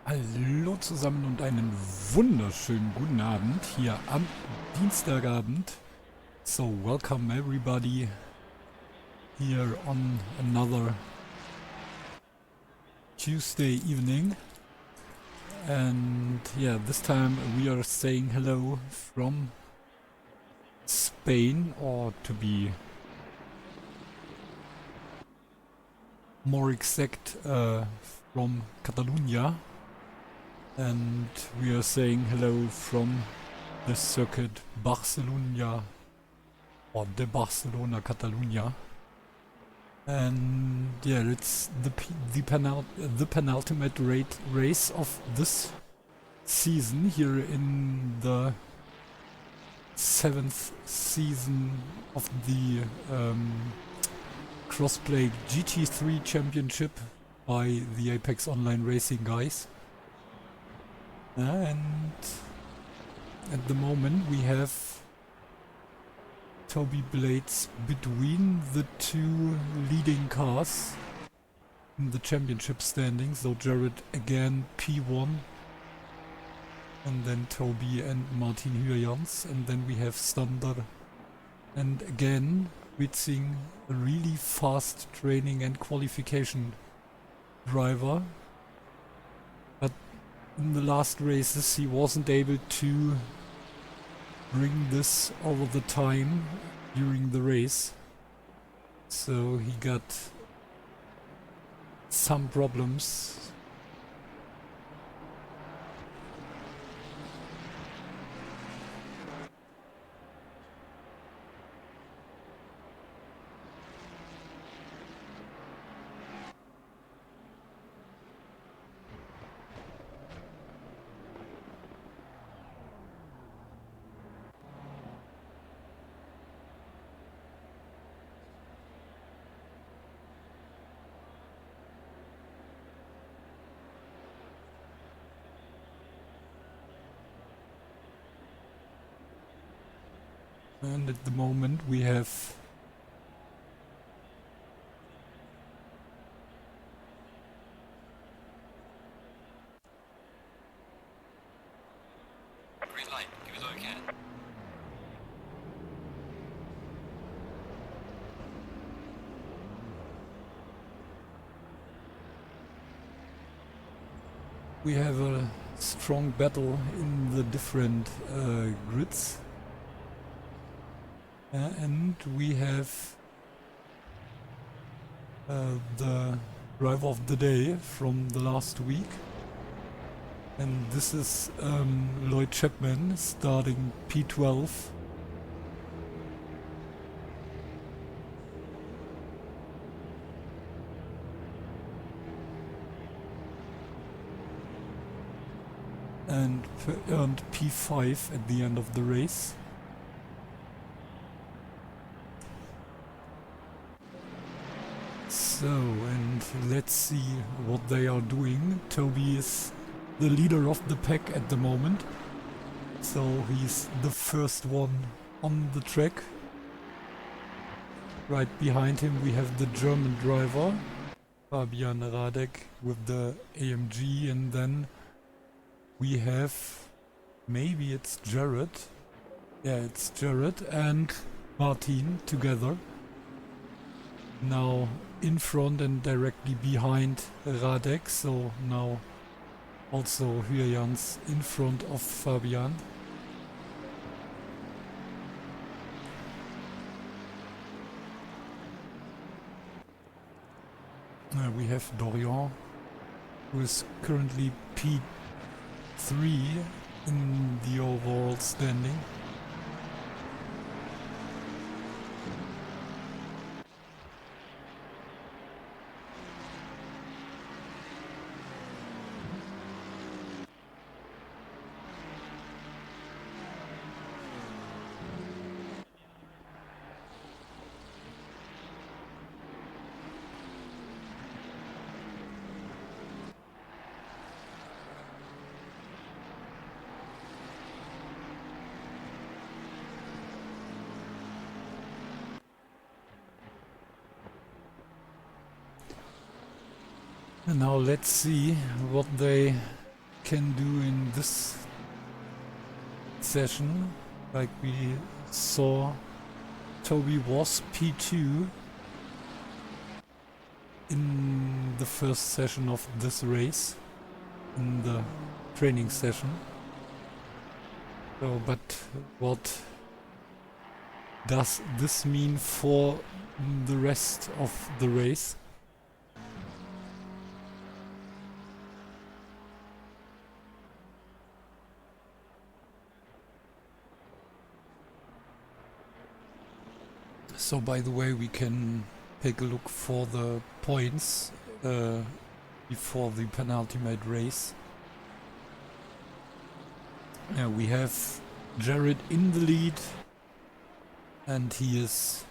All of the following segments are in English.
Hallo zusammen und einen wunderschönen guten Abend hier am Dienstagabend. So, welcome everybody here on another Tuesday evening. And yeah, this time we are saying hello from Spain, or to be more exact, from Catalonia. And we are saying hello from the circuit Barcelona, or the Barcelona-Catalu. And yeah, it's the penultimate race of this season here in the 7th season of the Crossplay GT3 championship by the ApexOnlineRacing guys. And at the moment we have Toby Blades between the two leading cars in the championship standings. So Jared again P1, and then Toby and Martin Hürjans, and then we have Stander and again Witzing, a really fast training and qualification driver. But in the last races he wasn't able to bring this over the time during the race, so he got some problems. And at the moment we have green light, give it all you can. a strong battle in the different grids. And we have the driver of the day from the last week, and this is Lloyd Chapman starting P12. And earned P5 at the end of the race. So, and let's see what they are doing. Toby is the leader of the pack at the moment, so he's the first one on the track. Right behind him we have the German driver, Fabian Radek, with the AMG, and then we have, maybe it's Jared. Yeah, it's Jared and Martin together. Now in front and directly behind Radek, so now also Hürjans in front of Fabian. We have Dorian, who is currently P3 in the overall standing. And now let's see what they can do in this session. Like we saw, Toby was P2 in the first session of this race, in the training session. So, but what does this mean for the rest of the race? So by the way, we can take a look for the points before the penultimate race. We have Jared in the lead, and he is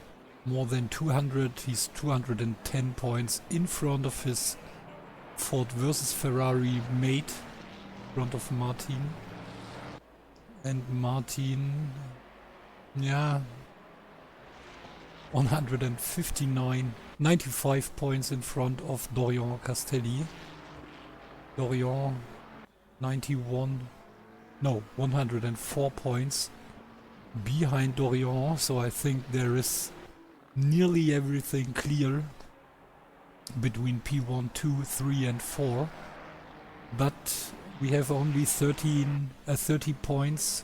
more than 200. He's 210 points in front of his Ford versus Ferrari mate, in front of Martin. And Martin, yeah, 159, 95 points in front of Dorian Castelli. Dorian 104 points behind Dorian, so I think there is nearly everything clear between P1, 2, 3 and 4. But we have only 30 points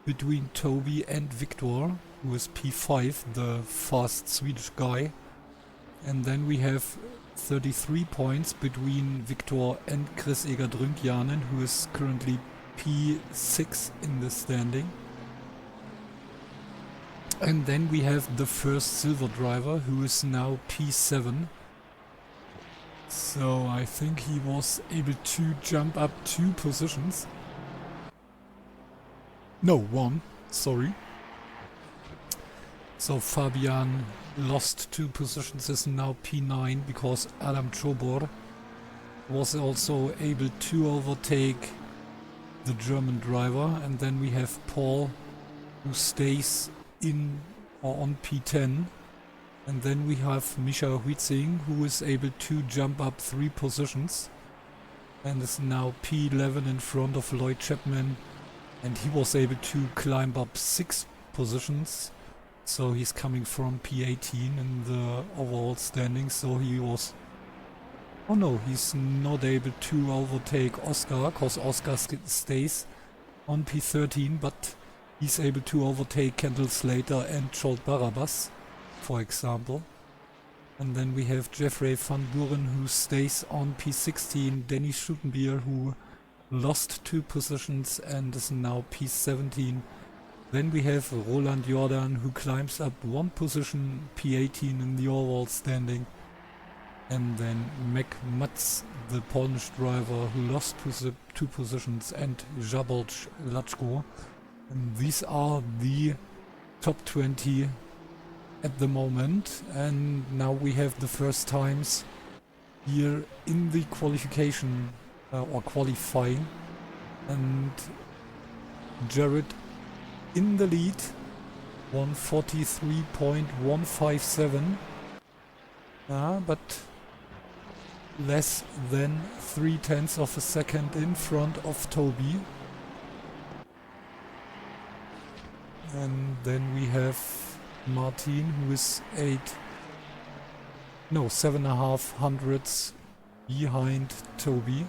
between Toby and Victor, who is P5, the fast Swedish guy. And then we have 33 points between Victor and Chris Egert-Rünkjanen, who is currently P6 in the standing. And then we have the first silver driver, who is now P7. So I think he was able to jump up 2 positions. No, 1, sorry. So Fabian lost 2 positions, is now P9, because Adam Czobor was also able to overtake the German driver. And then we have Paul, who stays in or on P10. And then we have Misha Huizing, who is able to jump up 3 positions and is now P11 in front of Lloyd Chapman, and he was able to climb up 6 positions, so he's coming from P18 in the overall standing. So he was, oh no, he's not able to overtake Oscar, because Oscar stays on P13, but he's able to overtake Kendall Slater and Jolt Barabas, for example. And then we have Jeffrey van Buren, who stays on P16, Denny Schuttenbier, who lost 2 positions and is now P17. Then we have Roland Jordan, who climbs up 1 position, P18 in the overall standing. And then Mac Matz, the Polish driver, who lost 2 positions, and Jabolc Lachko. And these are the top 20 at the moment. And now we have the first times here in the qualification or qualifying, and Jared in the lead, 143.157, but less than 0.3 of a second in front of Toby. And then we have Martin, who is 7.5 hundredths behind Toby.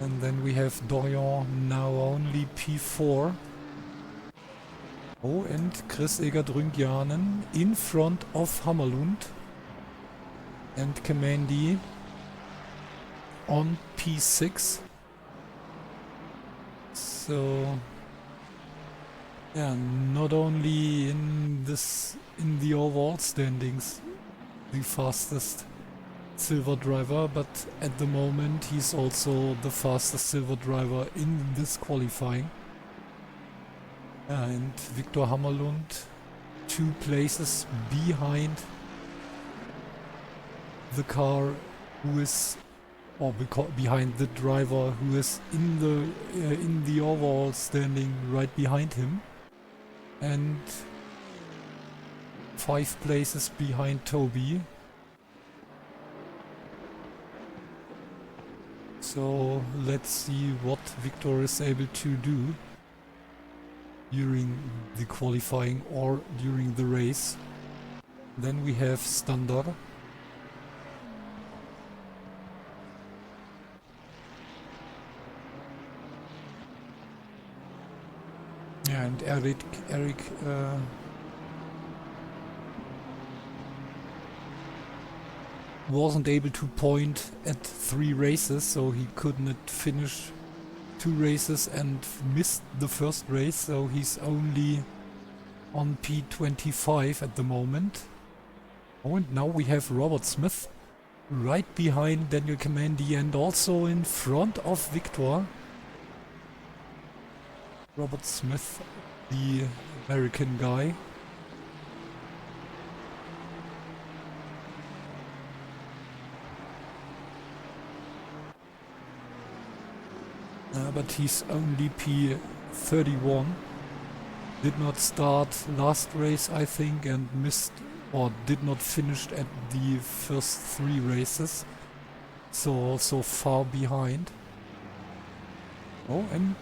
And then we have Dorian, now only P4. Oh, and Chris Egert-Rünkjanen in front of Hammerlund. And Kamandi on P6. So yeah, not only in the overall standings the fastest silver driver, but at the moment he's also the fastest silver driver in this qualifying. And Victor Hammerlund 2 places behind the car who is, or behind the driver who is in the overall standing right behind him, and 5 places behind Toby. So let's see what Victor is able to do during the qualifying or during the race. Then we have Standard. And Eric wasn't able to point at 3 races, so he couldn't finish 2 races and missed the first race, so he's only on P25 at the moment. Oh, and now we have Robert Smith right behind Daniel Kamandi and also in front of Victor. Robert Smith, the American guy. But he's only P31. Did not start last race, I think, and missed or did not finish at the first 3 races. So also far behind. Oh, and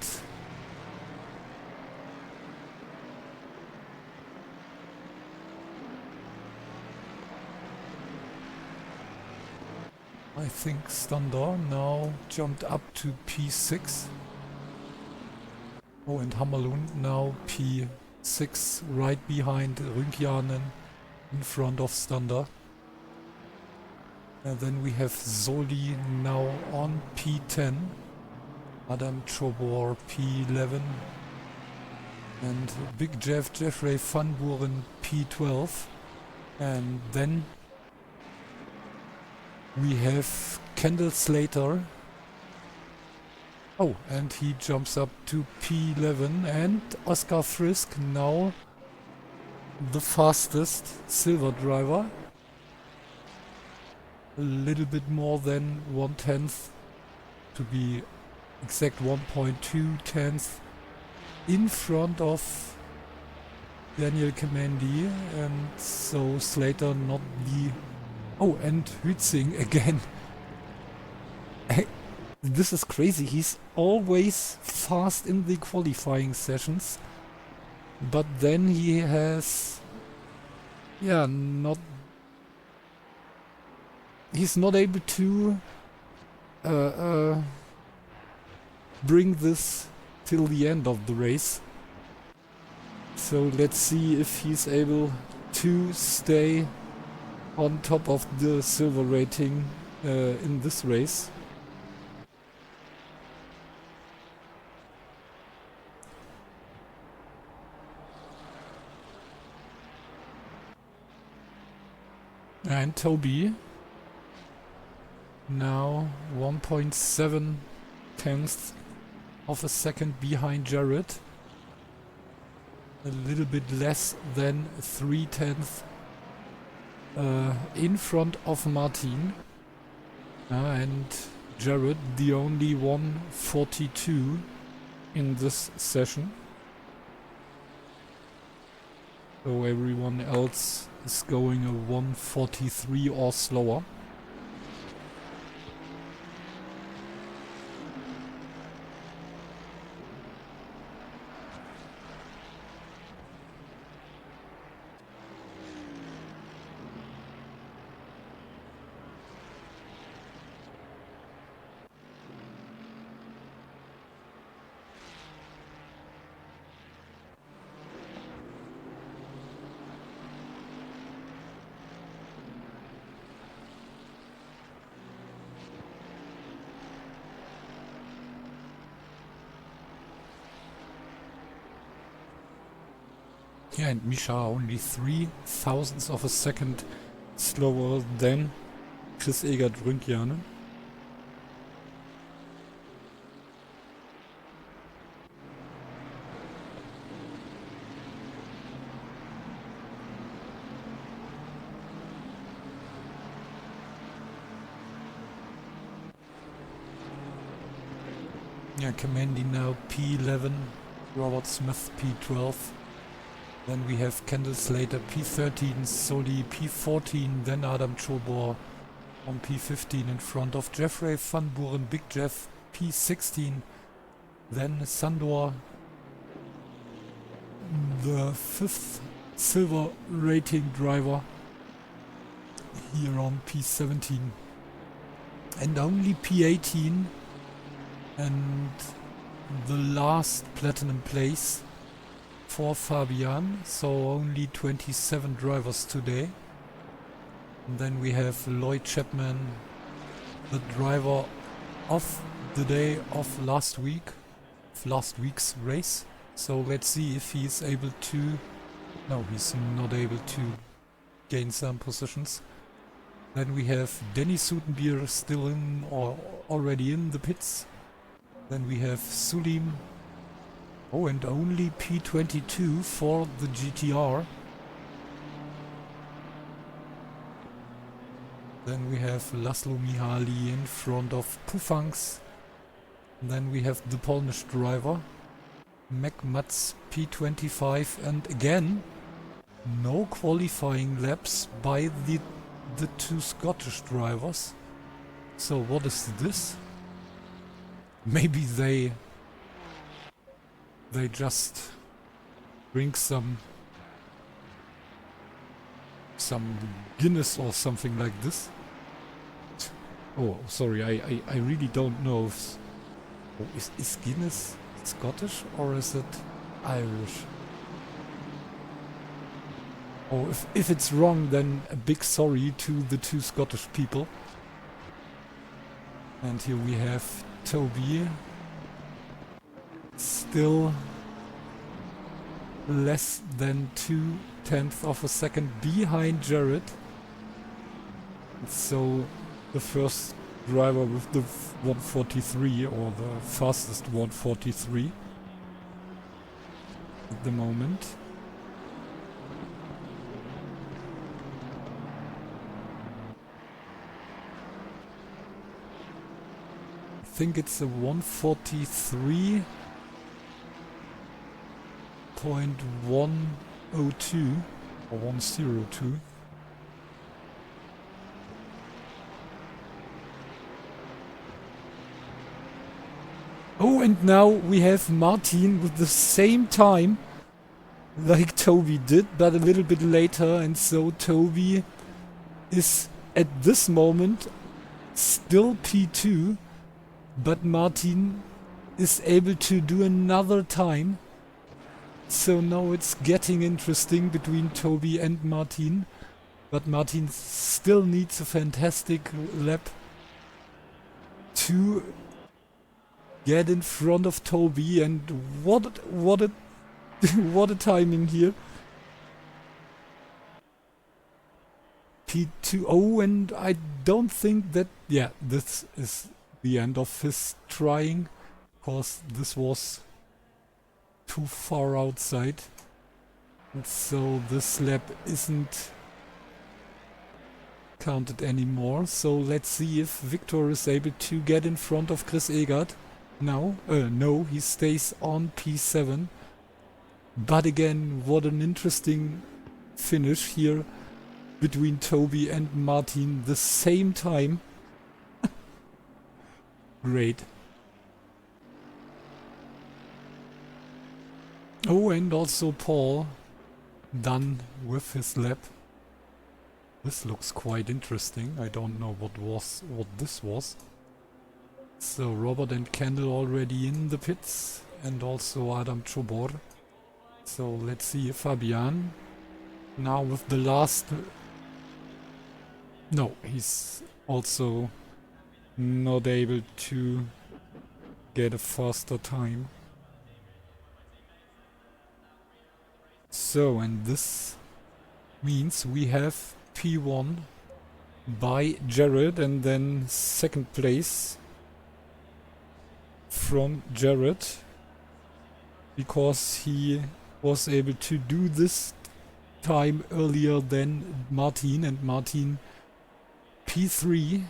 I think Standard now jumped up to P6. Oh, and Hammerlund now P6, right behind Rünkjanen, in front of Standard. And then we have Zoli now on P10, Adam Chobor P11, and Big Jeffrey Van Buren P12. And then we have Kendall Slater. Oh, and he jumps up to P11, and Oscar Frisk now the fastest silver driver. A little bit more than 1/10, to be exact 1.2 in front of Daniel Kamandi, and so Slater not the... Oh, and Hützing again. This is crazy. He's always fast in the qualifying sessions, but then he has... Yeah, he's not able to bring this till the end of the race. So let's see if he's able to stay on top of the silver rating in this race. And Toby now 1.7 tenths of a second behind Jared. A little bit less than 3/10 in front of Martin. And Jared the only 1:42 in this session. So everyone else is going a 1:43 or slower. Yeah, and Misha only 0.003 of a second slower than Chris Egert Rünkjanen. Yeah, Kamandi now P11, Robert Smith P12. Then we have Kendall Slater P13, Soli P14, then Adam Chobor on P15 in front of Jeffrey Van Buren, Big Jeff P16, then Sandor, the 5th silver rating driver, here on P17, and only P18 and the last platinum place for Fabian, so only 27 drivers today. And then we have Lloyd Chapman, the driver of the day of last week's race. So let's see if he's able to... No, he's not able to gain some positions. Then we have Denny Sutenbier still in, or already in the pits. Then we have Sulim. Oh, and only P22 for the GTR. Then we have Laszlo Mihaly in front of Pufangs. Then we have the Polish driver, Mac Mats P25, and again, no qualifying laps by the two Scottish drivers. So what is this? Maybe they just drink some Guinness or something like this. Oh, sorry, I really don't know if... Oh, is Guinness Scottish or is it Irish? Oh, if it's wrong, then a big sorry to the two Scottish people. And here we have Toby, still less than 2/10 of a second behind Jared. So the first driver with the 143, or the fastest 143 at the moment. I think it's a 143.102 or 102. Oh, and now we have Martin with the same time like Toby did, but a little bit later, and so Toby is at this moment still P2, but Martin is able to do another time. So now it's getting interesting between Toby and Martin, but Martin still needs a fantastic lap to get in front of Toby, and what a what a timing here. P2. Oh, and I don't think that... Yeah, this is the end of his trying, because this was too far outside. And so this lap isn't counted anymore. So let's see if Victor is able to get in front of Chris Egert. Now, no, he stays on P7. But again, what an interesting finish here between Toby and Martin, the same time. Great. Oh, and also Paul done with his lap. This looks quite interesting. I don't know what this was. So Robert and Kendall already in the pits, and also Adam Chobor. So let's see if Fabian now with the last... No, he's also not able to get a faster time. So, and this means we have P1 by Jared, and then second place from Jared, because he was able to do this time earlier than Martin, and Martin P3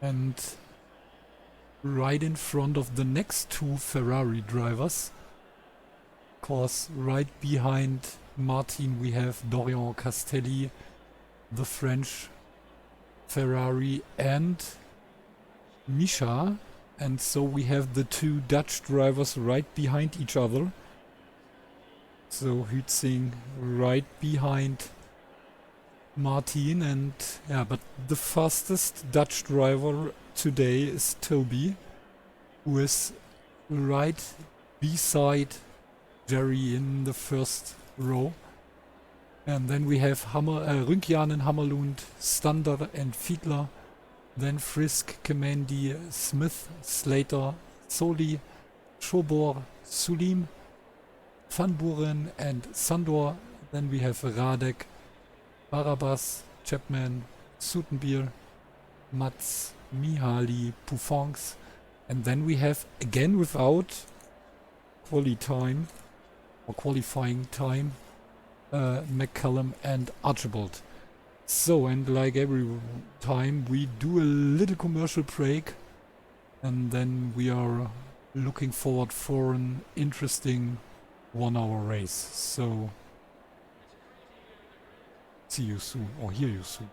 and right in front of the next two Ferrari drivers, cause right behind Martin we have Dorian Castelli the French Ferrari and Misha, and so we have the two Dutch drivers right behind each other. So Hützing right behind Martin, and yeah, but the fastest Dutch driver today is Toby, who is right beside Jerry in the first row. And then we have Rünkjanen, Hammerlund, Stander and Fiedler. Then Frisk, Kemendi, Smith, Slater, Zoli, Schobor, Sulim, Van Buren and Sandor. Then we have Radek, Barabas, Chapman, Sutenbier, Mats, Mihaly, Poufonks. And then we have, again without qualifying time, McCallum and Archibald. So, and like every time, we do a little commercial break, and then we are looking forward for an interesting 1 hour race. So, see you soon, or hear you soon.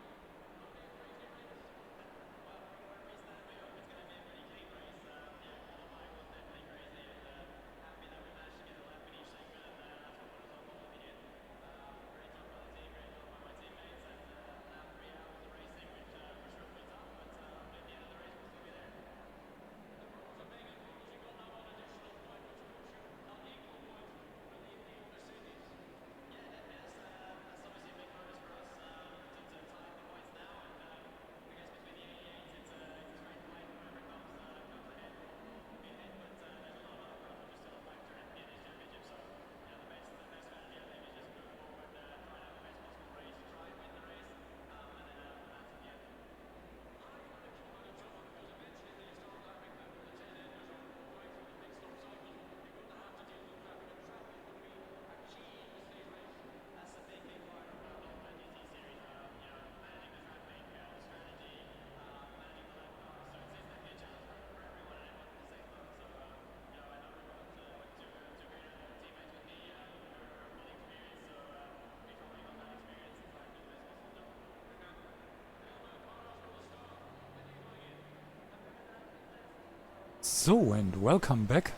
So, and welcome back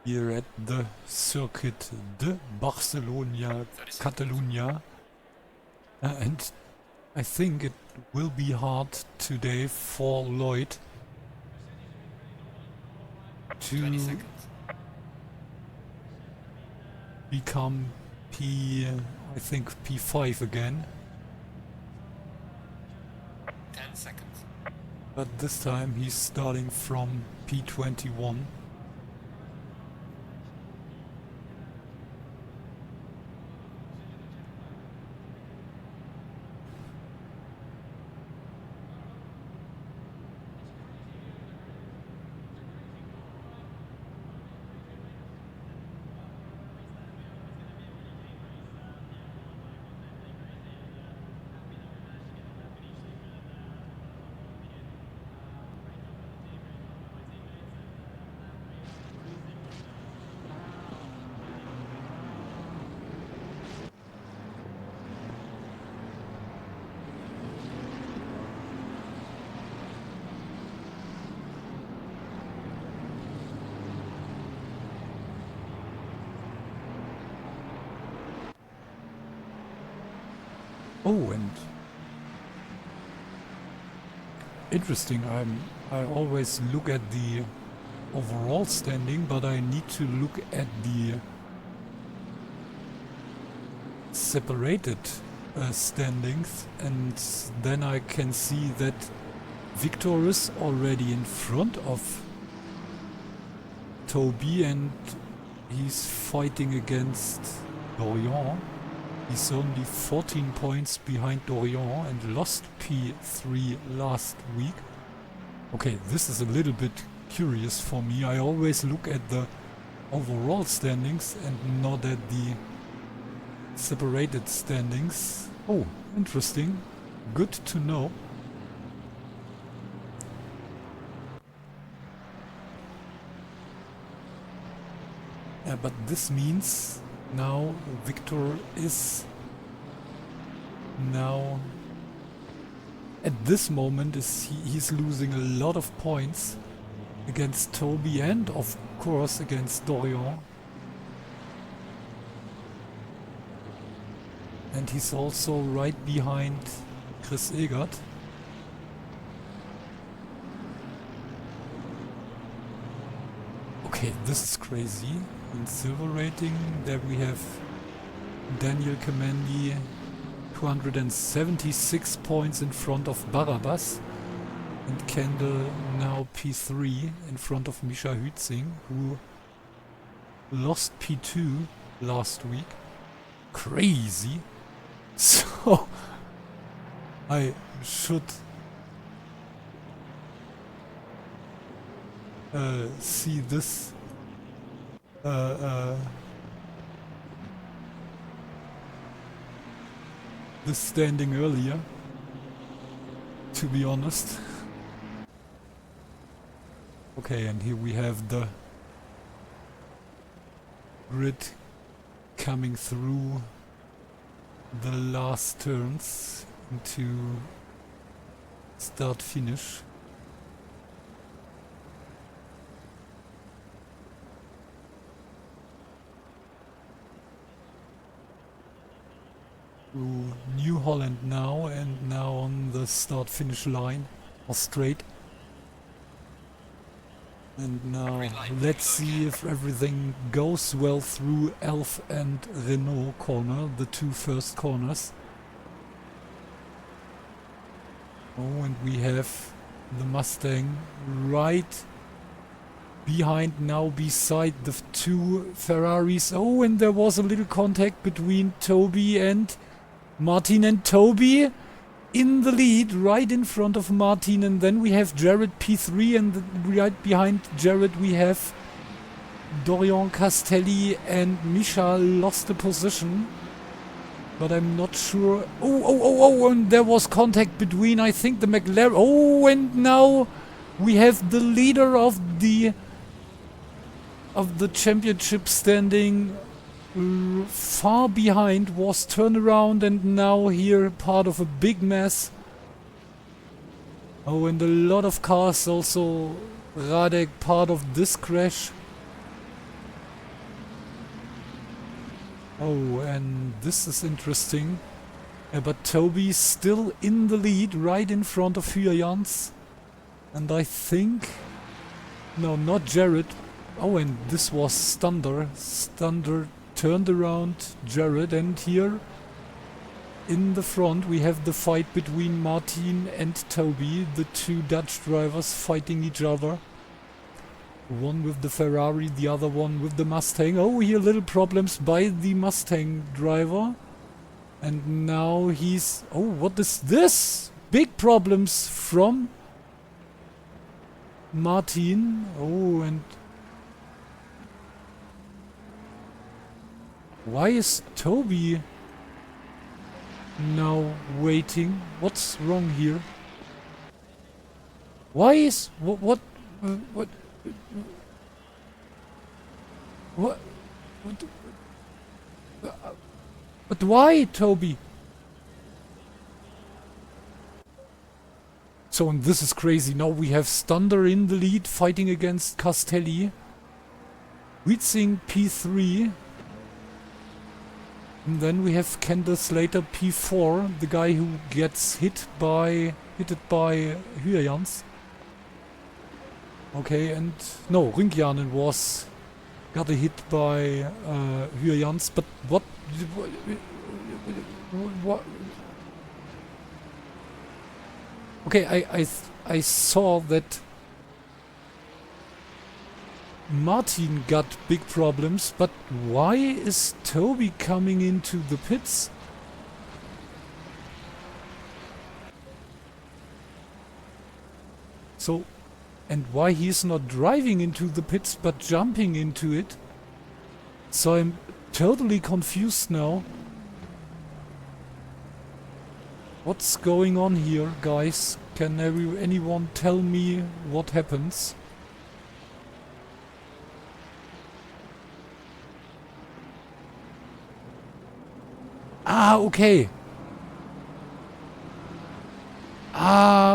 here at the circuit de Barcelona-Catalu. And I think it will be hard today for Lloyd 20 to seconds. become I think P5 again. 10 seconds. But this time he's starting from P21. Oh, and interesting. I always look at the overall standing, but I need to look at the separated standings, and then I can see that Victor is already in front of Toby, and he's fighting against Dorian. He's only 14 points behind Dorian and lost P3 last week. Okay, this is a little bit curious for me. I always look at the overall standings and not at the separated standings. Oh, interesting. Good to know. But this means now Victor is now at this moment he's losing a lot of points against Toby and of course against Dorian. And he's also right behind Chris Egert. Okay, this is crazy. In silver rating, there we have Daniel Kamendi, 276 points in front of Barabbas. And Kendall now P3 in front of Misha Hützing, who lost P2 last week. Crazy. So I should see this this standing earlier, to be honest. Okay, and here we have the grid coming through the last turns into start finish. Through New Holland now, and now on the start finish line or straight. And now let's see if everything goes well through Elf and Renault corner, the two first corners. Oh, and we have the Mustang right behind now, beside the two Ferraris. Oh, and there was a little contact between Toby and Martin, and Toby in the lead, right in front of Martin, and then we have Jared P3, and right behind Jared we have Dorian Castelli, and Misha lost the position, but I'm not sure. Oh, and there was contact between, I think, the McLaren. Oh, and now we have the leader of the championship standing far behind, was turned around, and now here part of a big mess. Oh, and a lot of cars also. Radek part of this crash. Oh, and this is interesting. But Toby still in the lead, right in front of Jans. And I think... No, not Jared. Oh, and this was Stunder. Stunder turned around Jared, and here in the front we have the fight between Martin and Toby, the two Dutch drivers fighting each other. One with the Ferrari, the other one with the Mustang. Oh, here little problems by the Mustang driver. And now he's... Oh, what is this? Big problems from Martin. Oh, and... Why is Toby now waiting? What's wrong here? Why is... What but why, Toby? So, and this is crazy. Now we have Stunder in the lead, fighting against Castelli. Hützing P3. And then we have Kendall Slater P4, the guy who gets hit by Jans. Okay, and no, Ringjanen got a hit by Jans, but what? Okay, I saw that Martin got big problems, but why is Toby coming into the pits? So, and why he's not driving into the pits but jumping into it? So I'm totally confused now. What's going on here, guys? Can anyone tell me what happens? Ah, okay.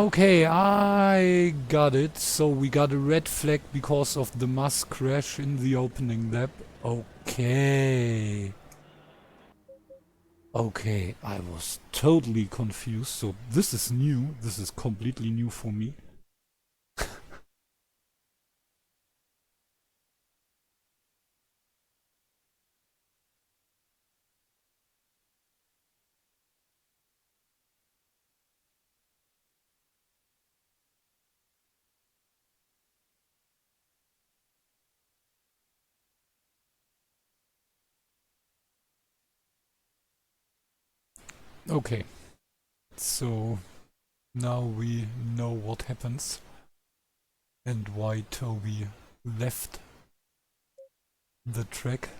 Okay, I got it. So we got a red flag because of the mass crash in the opening lap. Okay. Okay, I was totally confused. So this is new. This is completely new for me. Okay, so now we know what happens and why Toby left the track.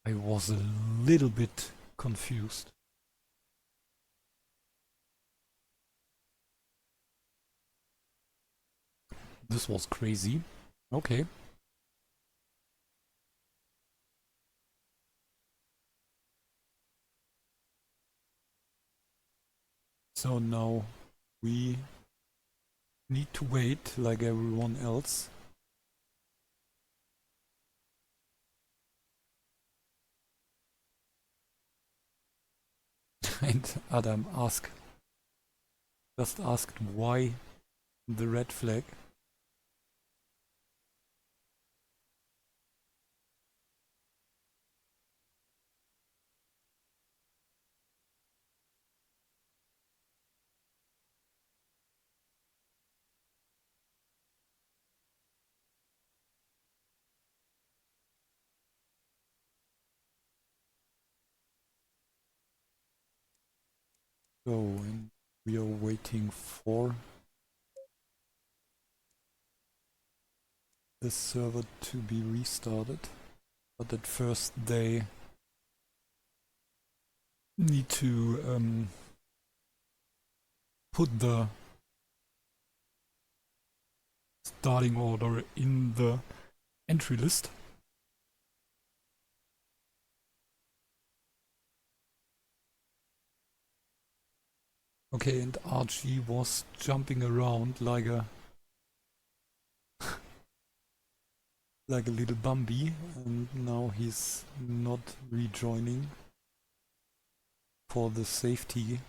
I was a little bit confused. This was crazy. Okay. So now we need to wait like everyone else. And Adam just asked why the red flag. So and we are waiting for the server to be restarted. But at first they need to put the starting order in the entry list. Okay, and Archie was jumping around like a like a little Bambi, and now he's not rejoining for the safety.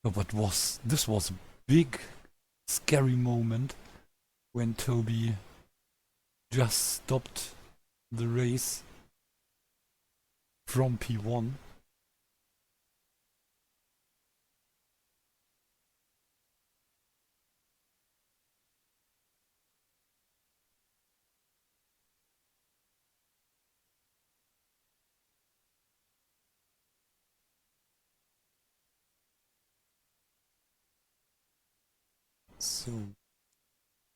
Oh, but this was a big scary moment when Toby just stopped the race from P1. So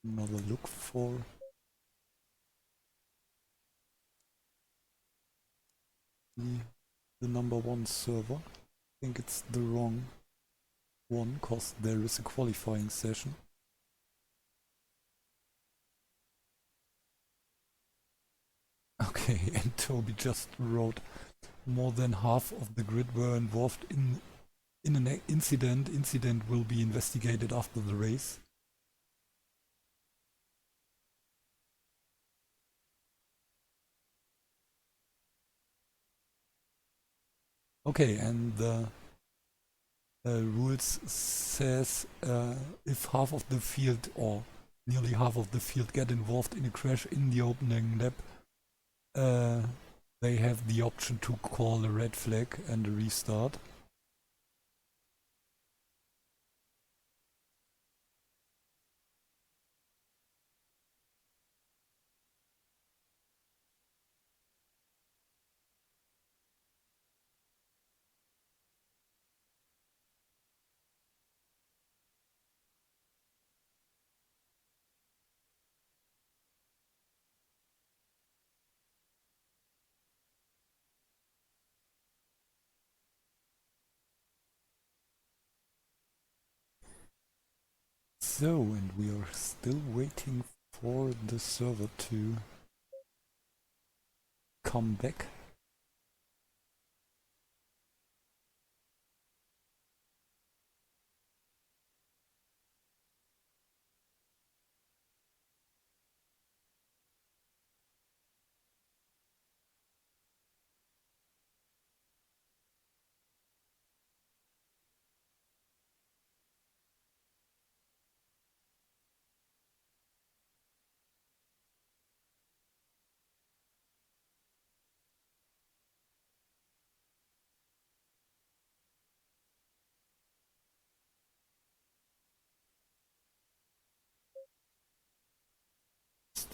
another look for the number one server. I think it's the wrong one, cause there is a qualifying session. Okay, and Toby just wrote more than half of the grid were involved in an incident. Incident will be investigated after the race. Okay, and the rules says if half of the field or nearly half of the field get involved in a crash in the opening lap, they have the option to call a red flag and a restart. So, and we are still waiting for the server to come back.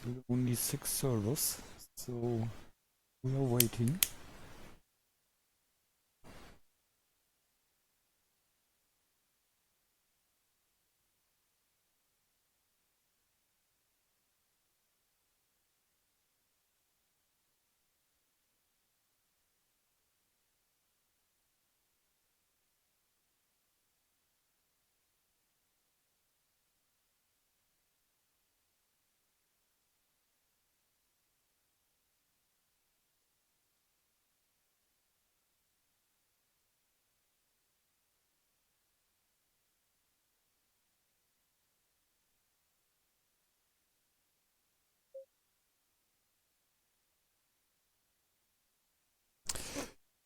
still only 6 servers, so we are waiting.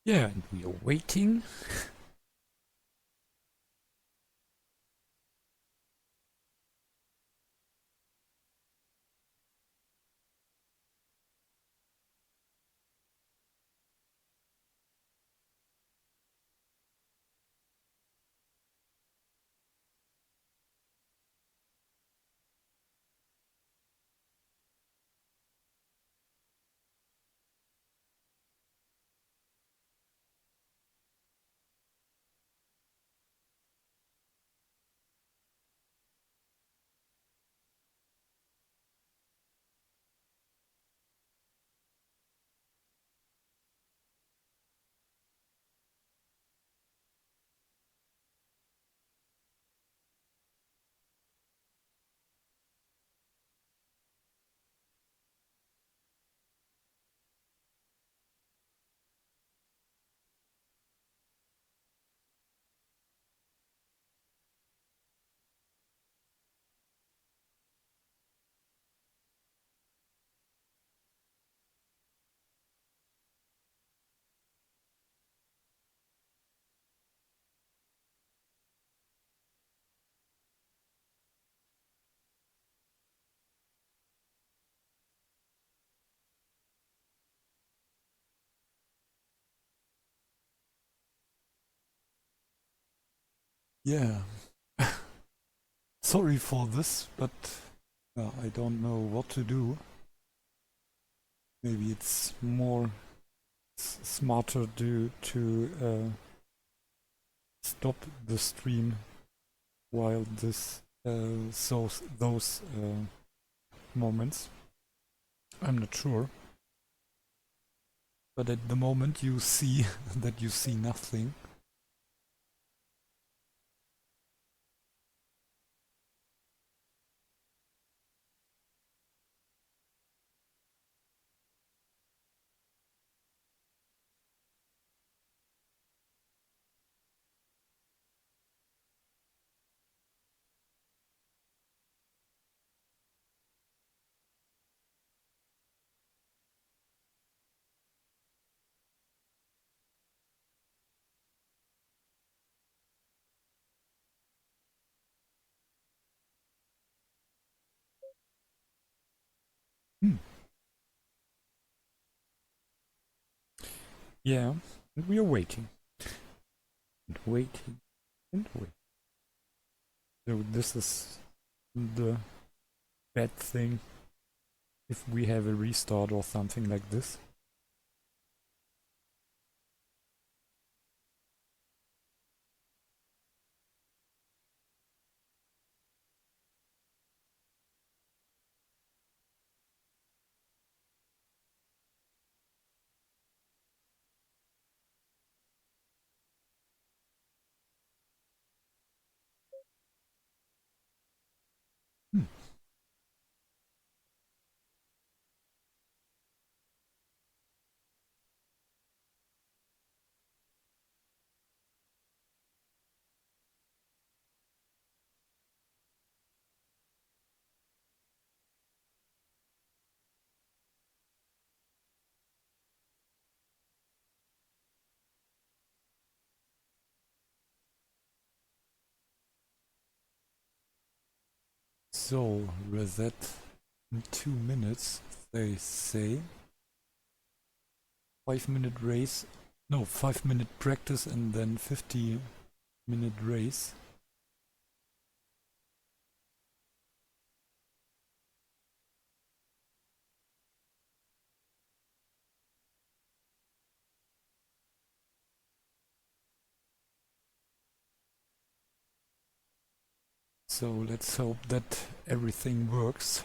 Yeah, and we are waiting. Yeah, sorry for this, but I don't know what to do. Maybe it's more smarter to stop the stream while this those moments. I'm not sure, but at the moment you see that you see nothing. Hmm. Yeah, and we are waiting and waiting and waiting. So this is the bad thing if we have a restart or something like this. Hmm. So reset in 2 minutes, they say. 5-minute race, no, 5-minute practice and then 50-minute race. So let's hope that everything works.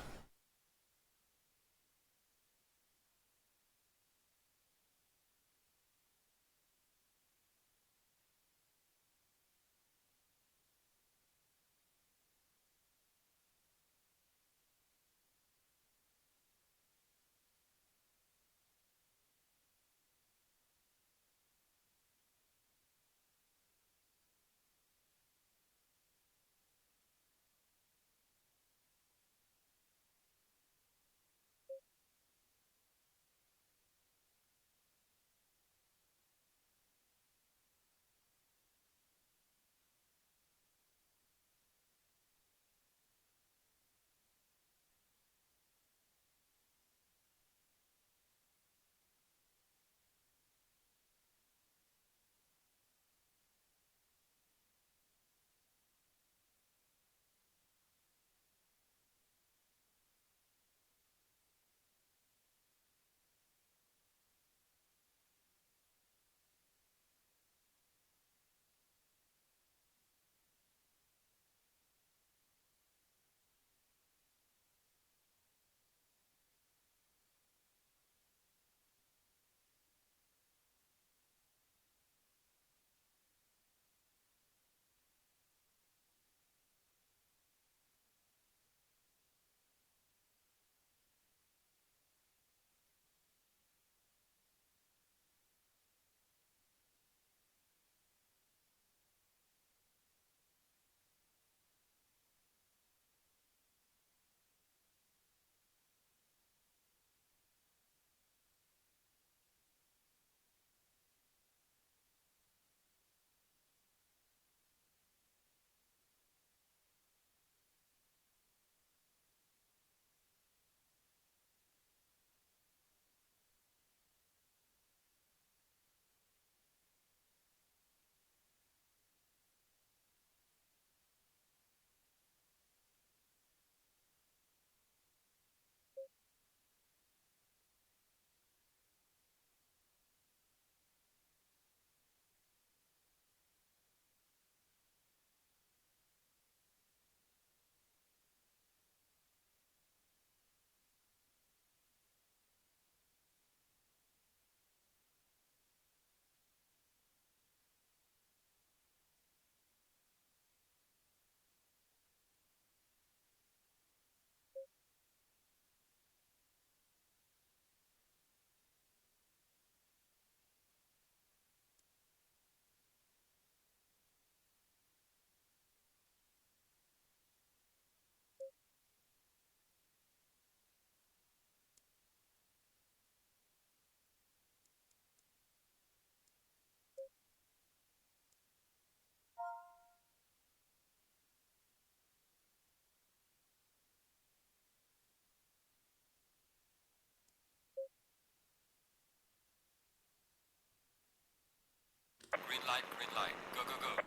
Green light, green light. Go, go, go.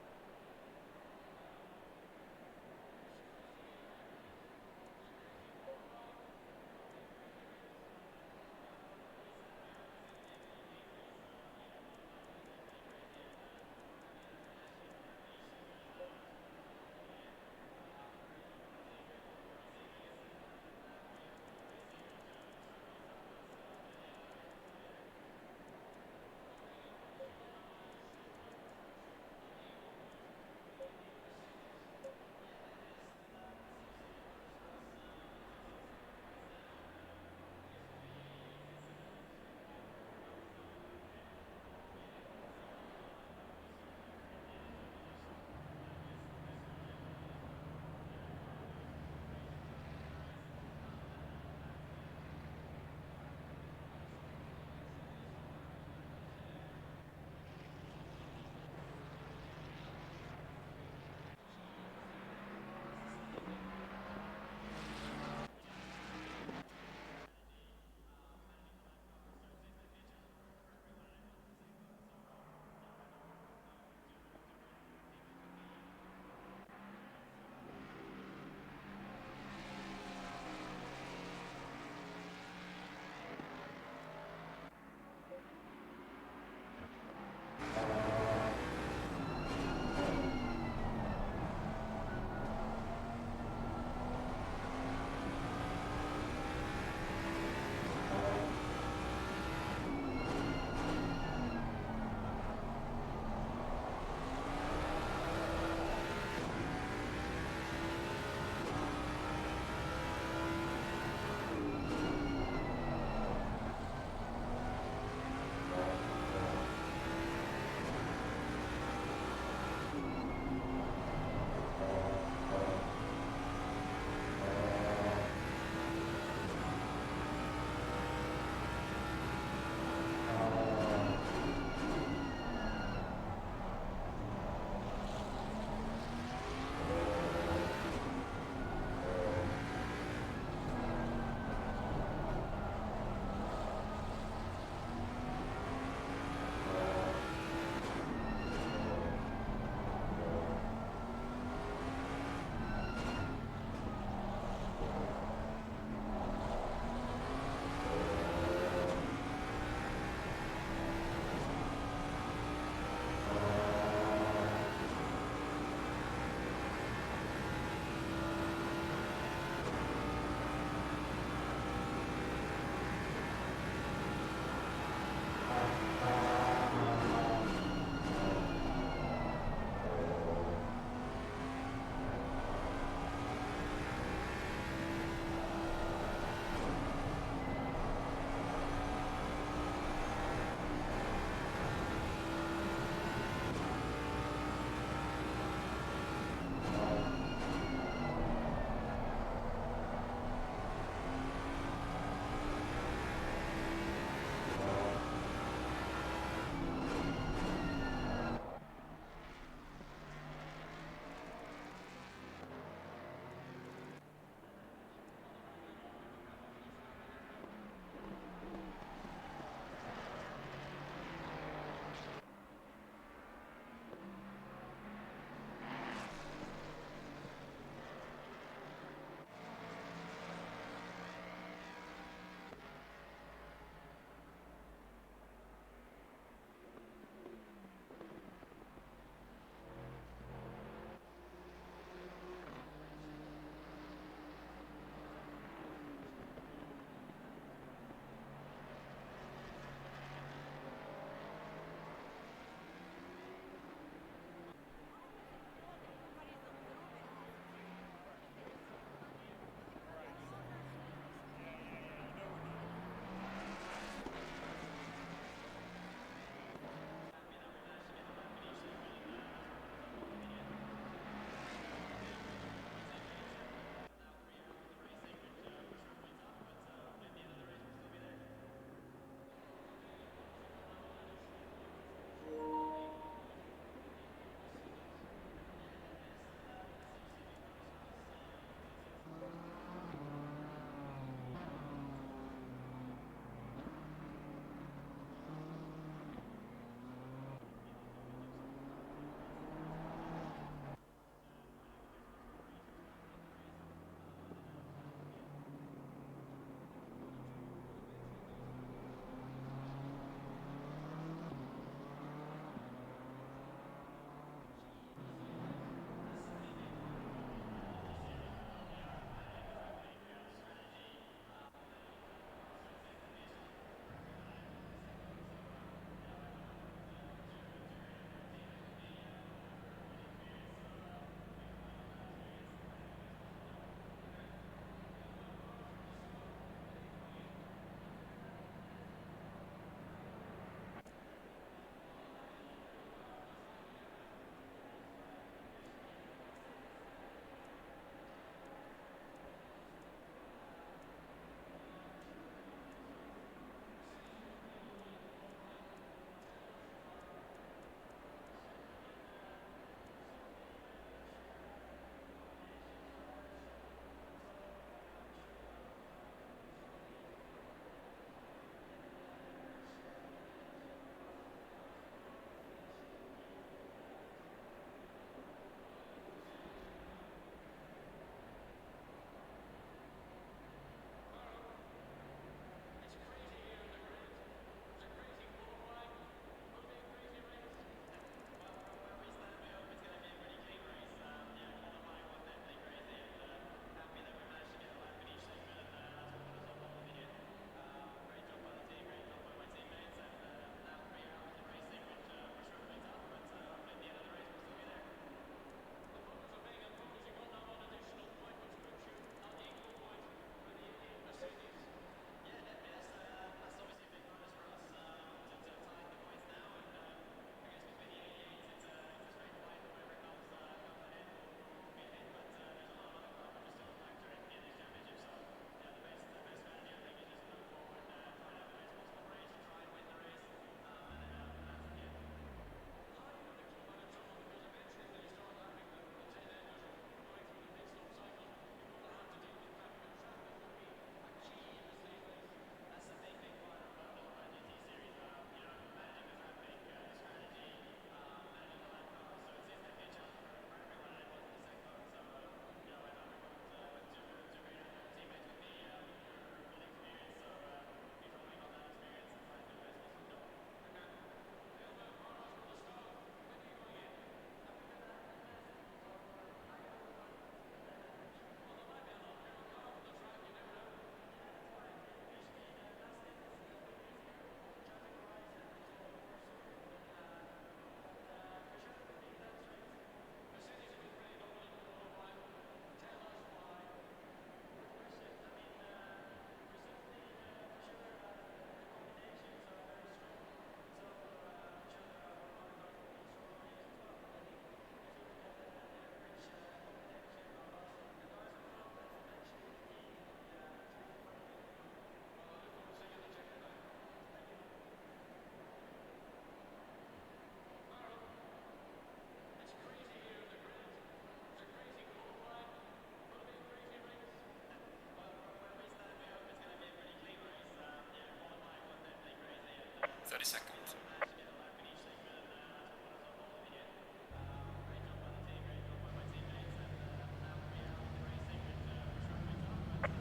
seconds.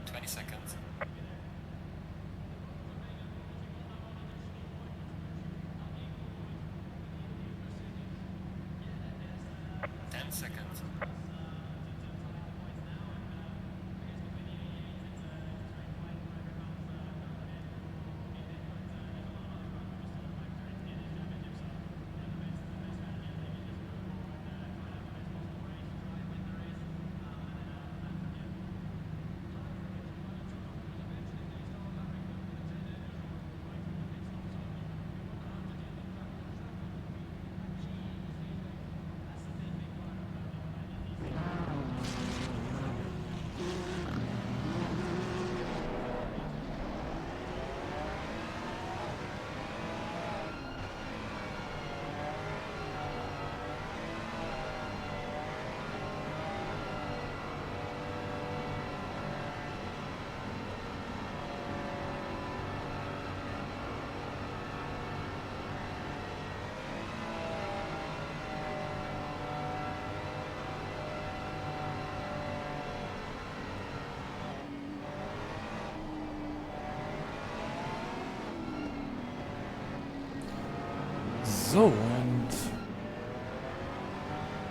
20 seconds. 10 seconds. So, and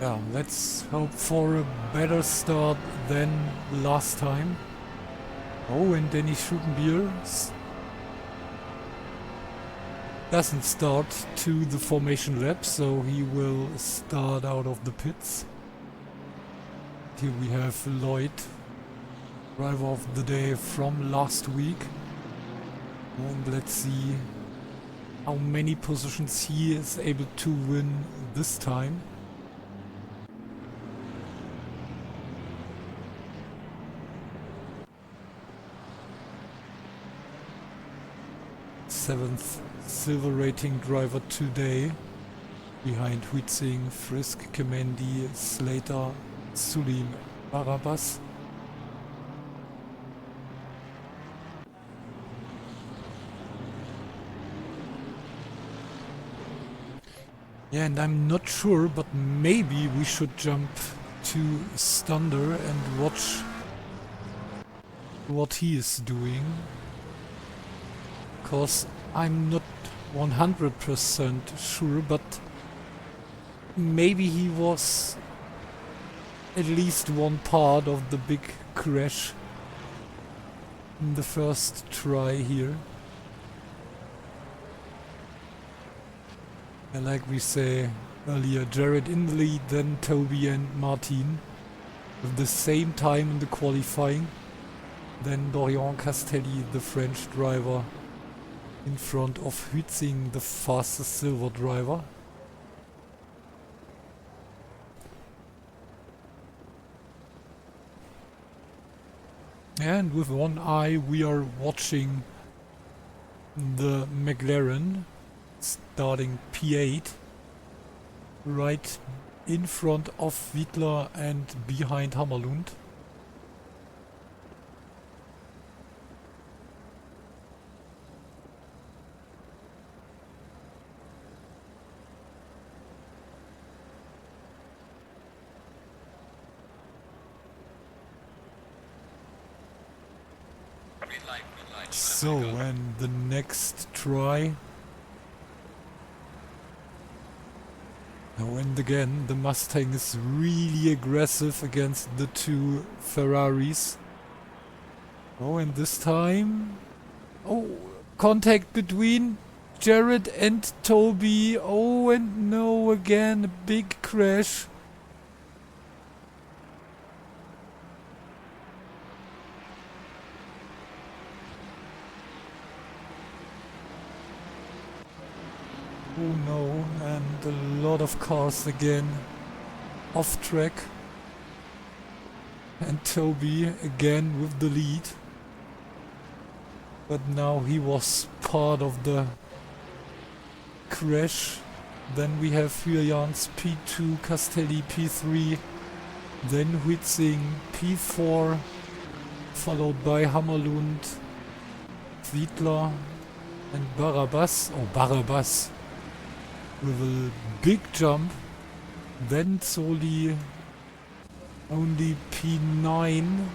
yeah, let's hope for a better start than last time. Oh, and Danny Schutenbier doesn't start to the formation lap, so he will start out of the pits. Here we have Lloyd, driver of the day from last week. And let's see how many positions he is able to win this time. Seventh silver rating driver today, behind Huizing, Frisk, Kemendi, Slater, Sulim, Barabas. Yeah, and I'm not sure, but maybe we should jump to Stunder and watch what he is doing. Cause I'm not 100% sure, but maybe he was at least one part of the big crash in the first try here. And like we say earlier, Jared in the lead, then Toby and Martin with the same time in the qualifying. Then Dorian Castelli, the French driver, in front of Huizing, the fastest silver driver. And with one eye we are watching the McLaren starting P8 right in front of Wiedler and behind Hammerlund. Green light, green light. So, and the next try. Oh, and again, the Mustang is really aggressive against the two Ferraris. Oh, and this time... Oh, contact between Jared and Toby. Oh, and no, again, a big crash. Oh no, and a lot of cars again off track. And Toby again with the lead. But now he was part of the crash. Then we have Hylians P2, Castelli P3, then Huizing P4, followed by Hammerlund, Wiedler, And Barabbas with a big jump. Then Zoli only P9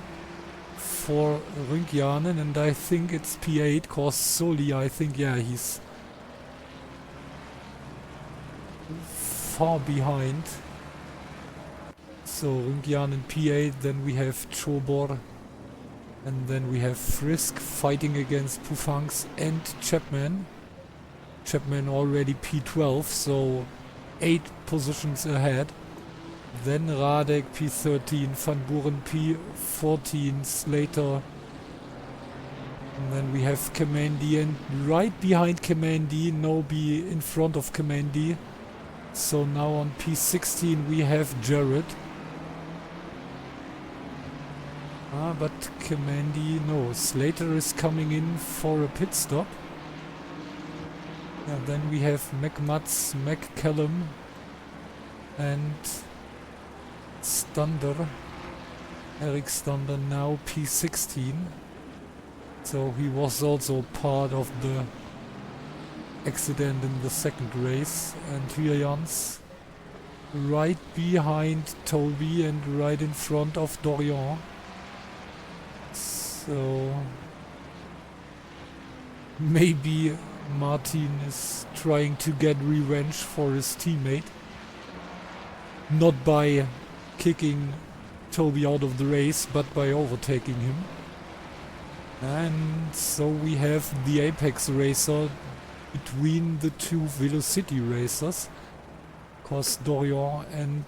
for Rüngjanen, and I think it's P8 cause Zoli, I think, yeah, he's far behind. So Rüngjanen P8, then we have Chobor, and then we have Frisk fighting against Pufangs and Chapman. Chapman already P12, so 8 positions ahead. Then Radek P13, Van Buren P14, Slater. And then we have Kamandi, and right behind Kamandi, Nobi in front of Kamandi. So now on P16 we have Jared. But Kamandi, no, Slater is coming in for a pit stop. And then we have McMuts, McCallum and Stander. Eric Stander now P16. So he was also part of the accident in the second race. And Hyans right behind Toby and right in front of Dorian. So maybe Martin is trying to get revenge for his teammate. Not by kicking Toby out of the race, but by overtaking him. And so we have the Apex racer between the two Velocity racers. Cause Dorian and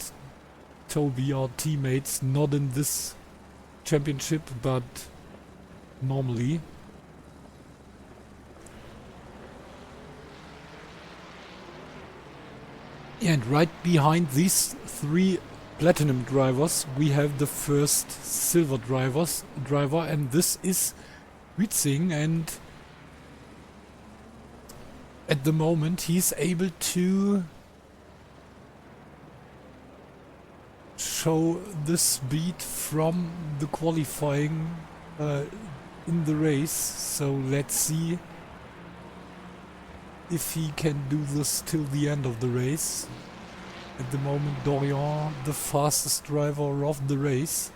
Toby are teammates, not in this championship, but normally. And right behind these 3 platinum drivers we have the first silver driver, and this is Witzing, and at the moment he's able to show the speed from the qualifying in the race. So let's see if he can do this till the end of the race. At the moment Dorian, the fastest driver of the race.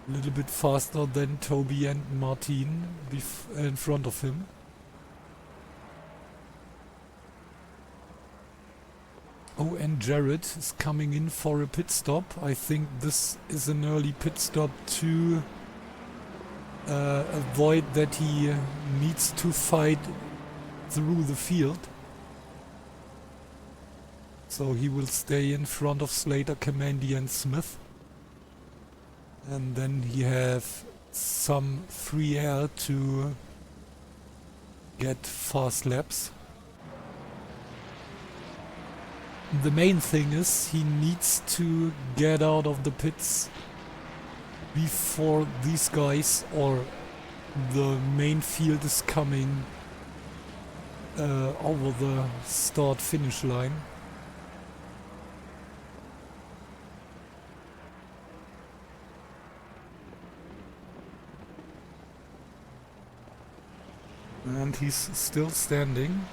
A little bit faster than Toby and Martin in front of him. Oh, and Jared is coming in for a pit stop. I think this is an early pit stop to avoid that he needs to fight through the field. So he will stay in front of Slater, Kamandi and Smith. And then he have some free air to get fast laps. The main thing is he needs to get out of the pits before these guys or the main field is coming over the start-finish line. And he's still standing,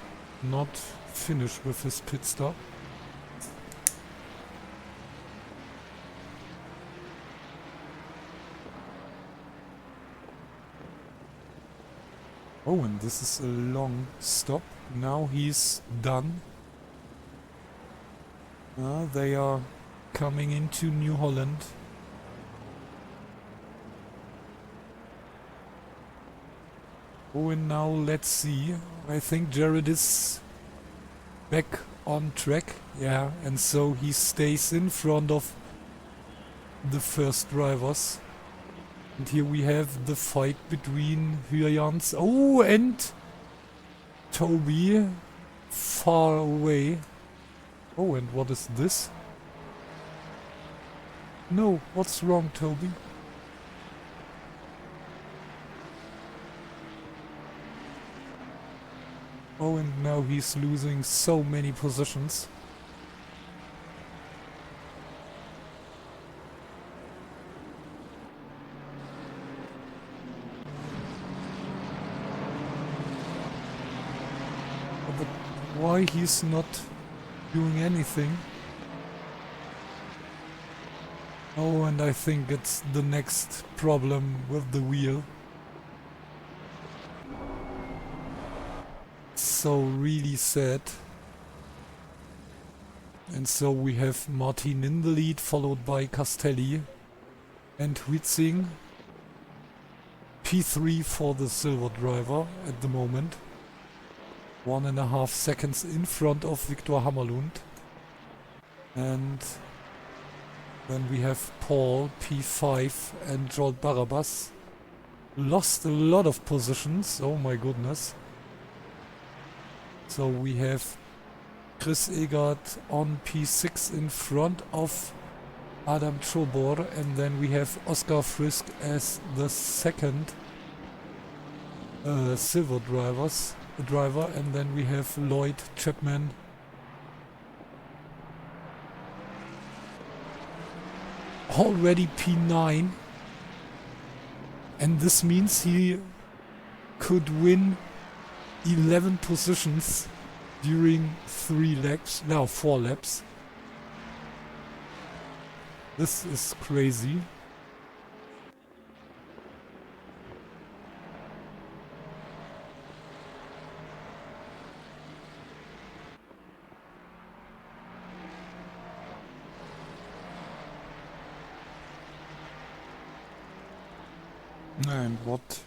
not finished with his pit stop. Oh, and this is a long stop. Now he's done. They are coming into New Holland. Oh, and now let's see. I think Jared is back on track. Yeah, and so he stays in front of the first drivers. And here we have the fight between Hyans. Oh, and Toby far away. Oh, and what is this? No, what's wrong, Toby? Oh, and now he's losing so many positions. but why he's not doing anything? Oh, and I think it's the next problem with the wheel. So really sad. And so we have Martin in the lead, followed by Castelli and Huitzing. P3 for the silver driver at the moment. 1.5 seconds in front of Victor Hammerlund. And then we have Paul, P5, and Joel Barabas. Lost a lot of positions, oh my goodness. So we have Chris Egert on P6 in front of Adam Chobor, and then we have Oscar Frisk as the second silver driver, and then we have Lloyd Chapman already P9, and this means he could win 11 positions during 4 laps. This is crazy. And what?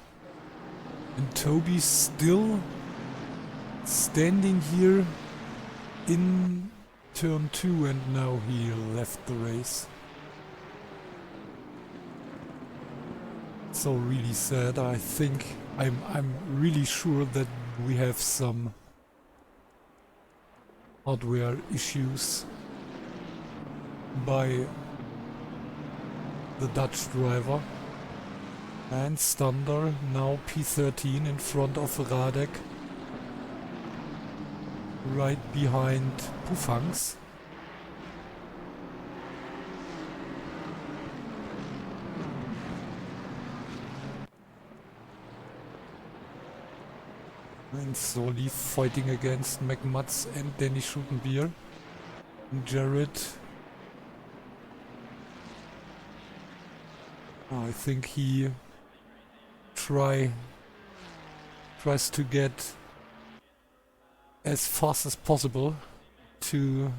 And Toby's still standing here in turn 2, and now he left the race. So really sad. I think I'm really sure that we have some hardware issues by the Dutch driver. And Stander now P13 in front of Radek, right behind Pufangs. And Soli fighting against McMutz and Danny Schuttenbier. And Jared, I think he tries to get as fast as possible to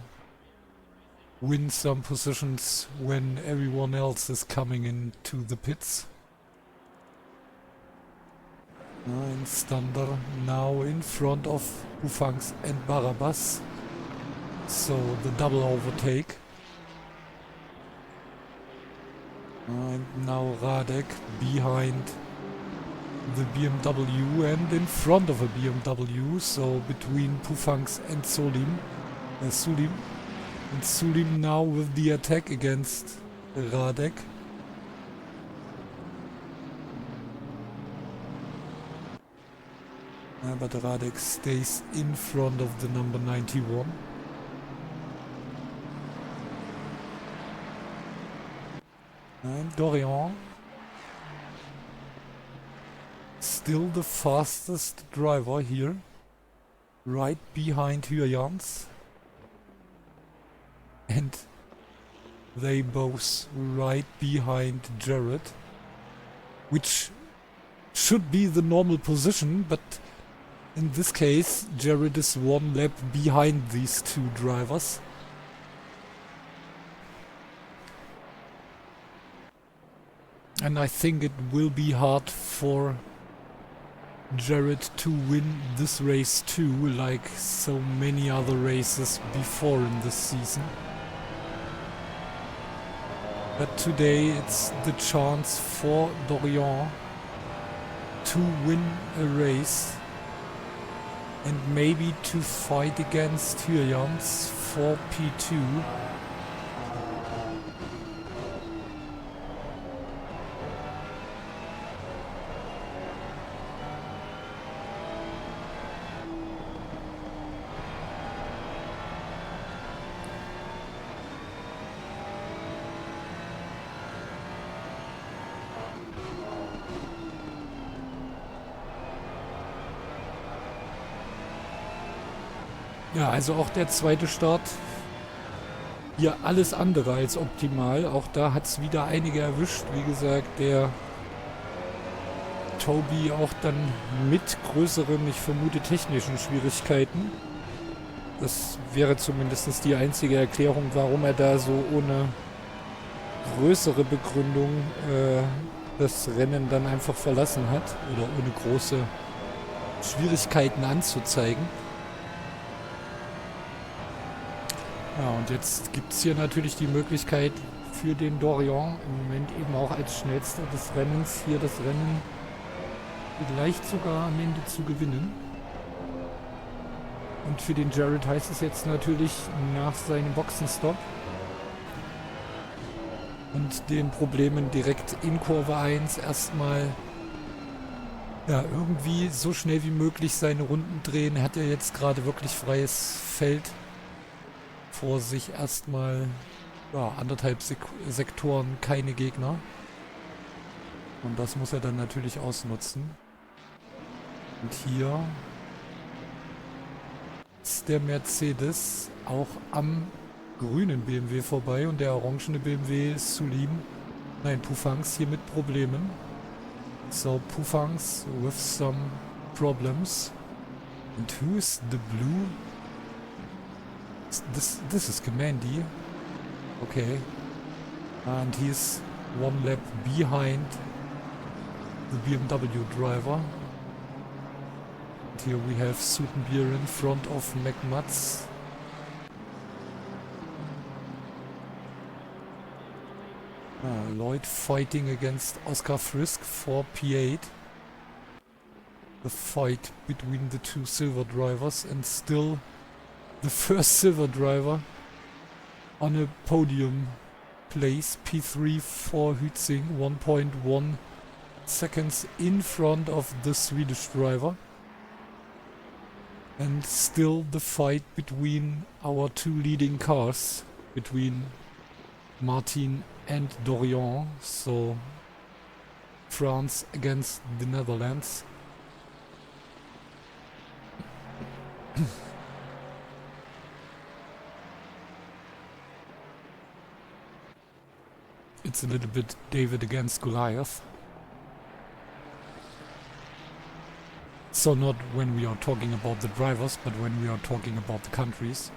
win some positions when everyone else is coming into the pits. And Stander now in front of Ufangs and Barabas, so the double overtake. And now Radek behind the BMW and in front of a BMW, so between Pufangs and Sulim. And Sulim now with the attack against Radek. But Radek stays in front of the number 91. And Dorian, still the fastest driver here, right behind Huyans. And they both right behind Jared, which should be the normal position, but in this case Jared is 1 lap behind these 2 drivers. And I think it will be hard for Jared to win this race too, like so many other races before in this season. But today it's the chance for Dorian to win a race and maybe to fight against Huyans for P2. Ja, also auch der zweite Start hier alles andere als optimal. Auch da hat es wieder einige erwischt. Wie gesagt, der Toby auch dann mit größeren, ich vermute technischen Schwierigkeiten. Das wäre zumindest die einzige Erklärung, warum er da so ohne größere Begründung das Rennen dann einfach verlassen hat. Oder ohne große Schwierigkeiten anzuzeigen. Ja, und jetzt gibt es hier natürlich die Möglichkeit für den Dorian im Moment eben auch als schnellster des Rennens hier das Rennen vielleicht sogar am Ende zu gewinnen. Und für den Jared heißt es jetzt natürlich nach seinem Boxenstopp und den Problemen direkt in Kurve 1 erstmal ja, irgendwie so schnell wie möglich seine Runden drehen. Er hat ja jetzt gerade wirklich freies Feld vor sich, erstmal ja, 1,5 Sektoren, keine Gegner. Und das muss er dann natürlich ausnutzen. Und hier ist der Mercedes auch am grünen BMW vorbei und der orangene BMW ist Poufang's hier mit Problemen. So Poufang's with some problems. And who is the blue? This is Commandy. Okay. And he's one lap behind the BMW driver. And here we have Sutenbier in front of McMutz. Lloyd fighting against Oscar Frisk for P8. The fight between the two silver drivers, and still the first silver driver on a podium place. P3 for Hützing, 1.1 seconds in front of the Swedish driver. And still the fight between our two leading cars, between Martin and Dorian. So France against the Netherlands. It's a little bit David against Goliath. So not when we are talking about the drivers, but when we are talking about the countries.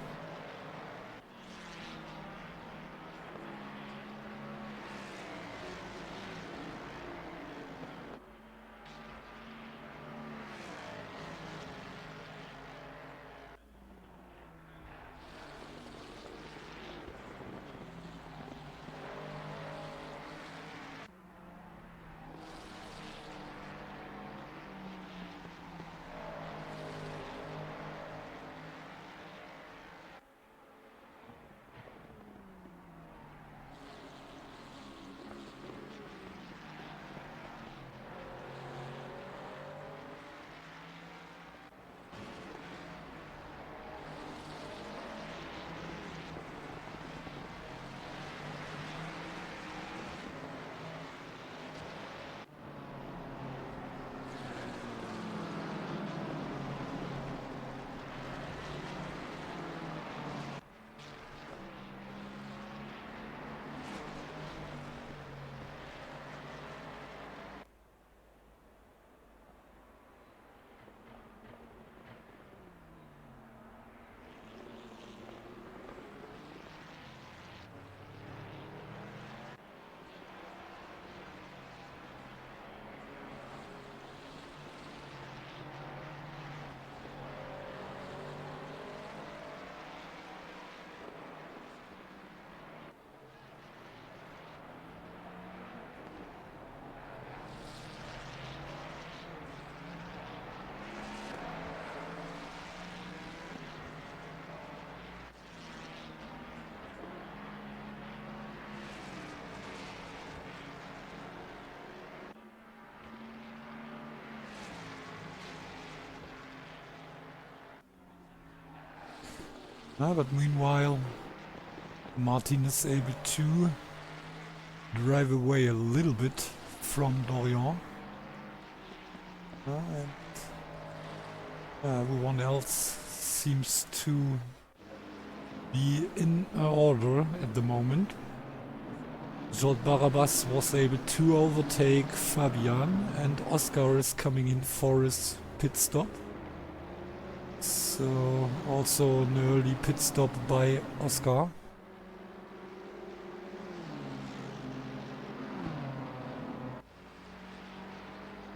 But meanwhile, Martin is able to drive away a little bit from Dorian. And everyone else seems to be in order at the moment. Jod Barabas was able to overtake Fabian, and Oscar is coming in for his pit stop. So also an early pit stop by Oscar.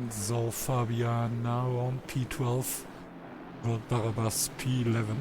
So Fabian now on P12, Jod Barabas P11.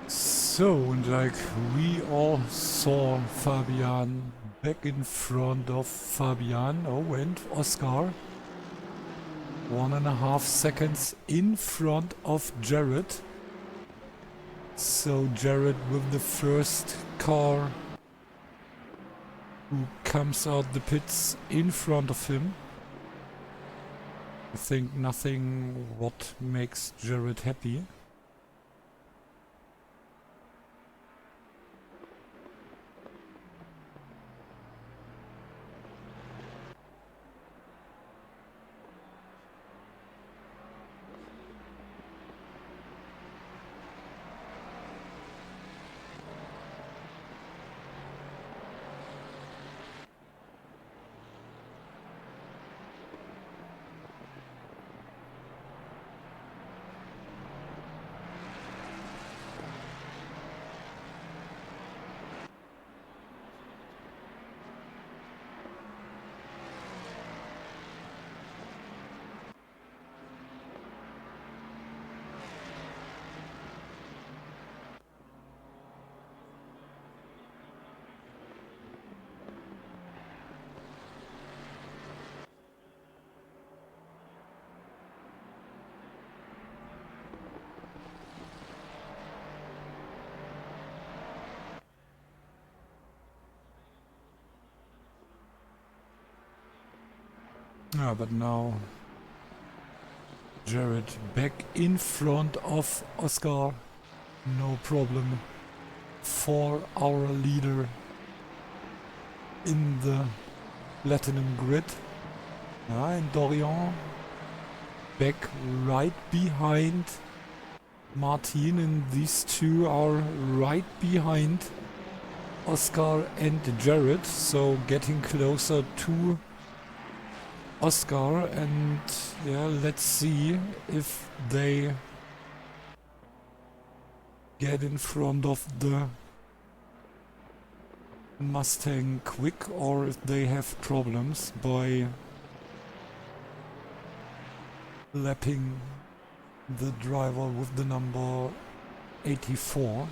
So, and like we all saw Fabian back in front of Fabian, oh, and Oscar 1.5 seconds in front of Jared. So Jared with the first car who comes out the pits in front of him. I think nothing what makes Jared happy. Yeah, but now Jared back in front of Oscar. No problem for our leader in the platinum grid. And Dorian back right behind Martin, and these two are right behind Oscar and Jared, so getting closer to Oscar, and yeah, let's see if they get in front of the Mustang quick or if they have problems by lapping the driver with the number 84.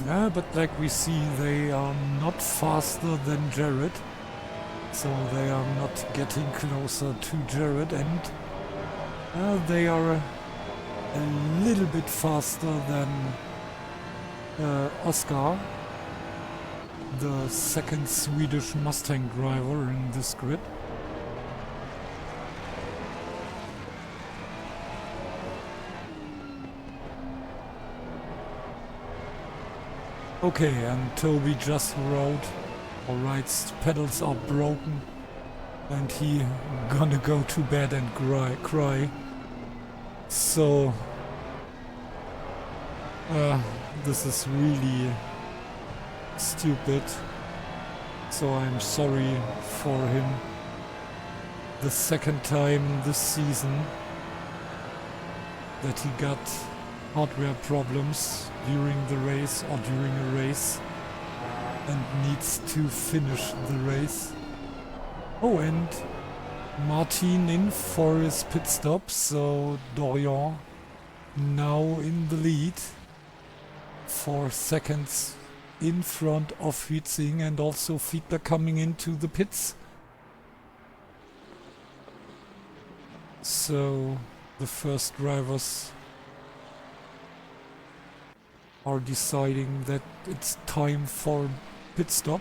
But like we see, they are not faster than Jared. So they are not getting closer to Jared, and they are a little bit faster than Oscar, the second Swedish Mustang driver in this grid. Okay, and Toby just wrote, alright, pedals are broken and he gonna go to bed and cry. So this is really stupid, so I'm sorry for him. The second time this season that he got hardware problems during the race or during a race and needs to finish the race. Oh, and Martin in for his pit stop, so Dorian now in the lead, 4 seconds in front of Huizing, and also Fiedler coming into the pits. So the first drivers are deciding that it's time for pit stop.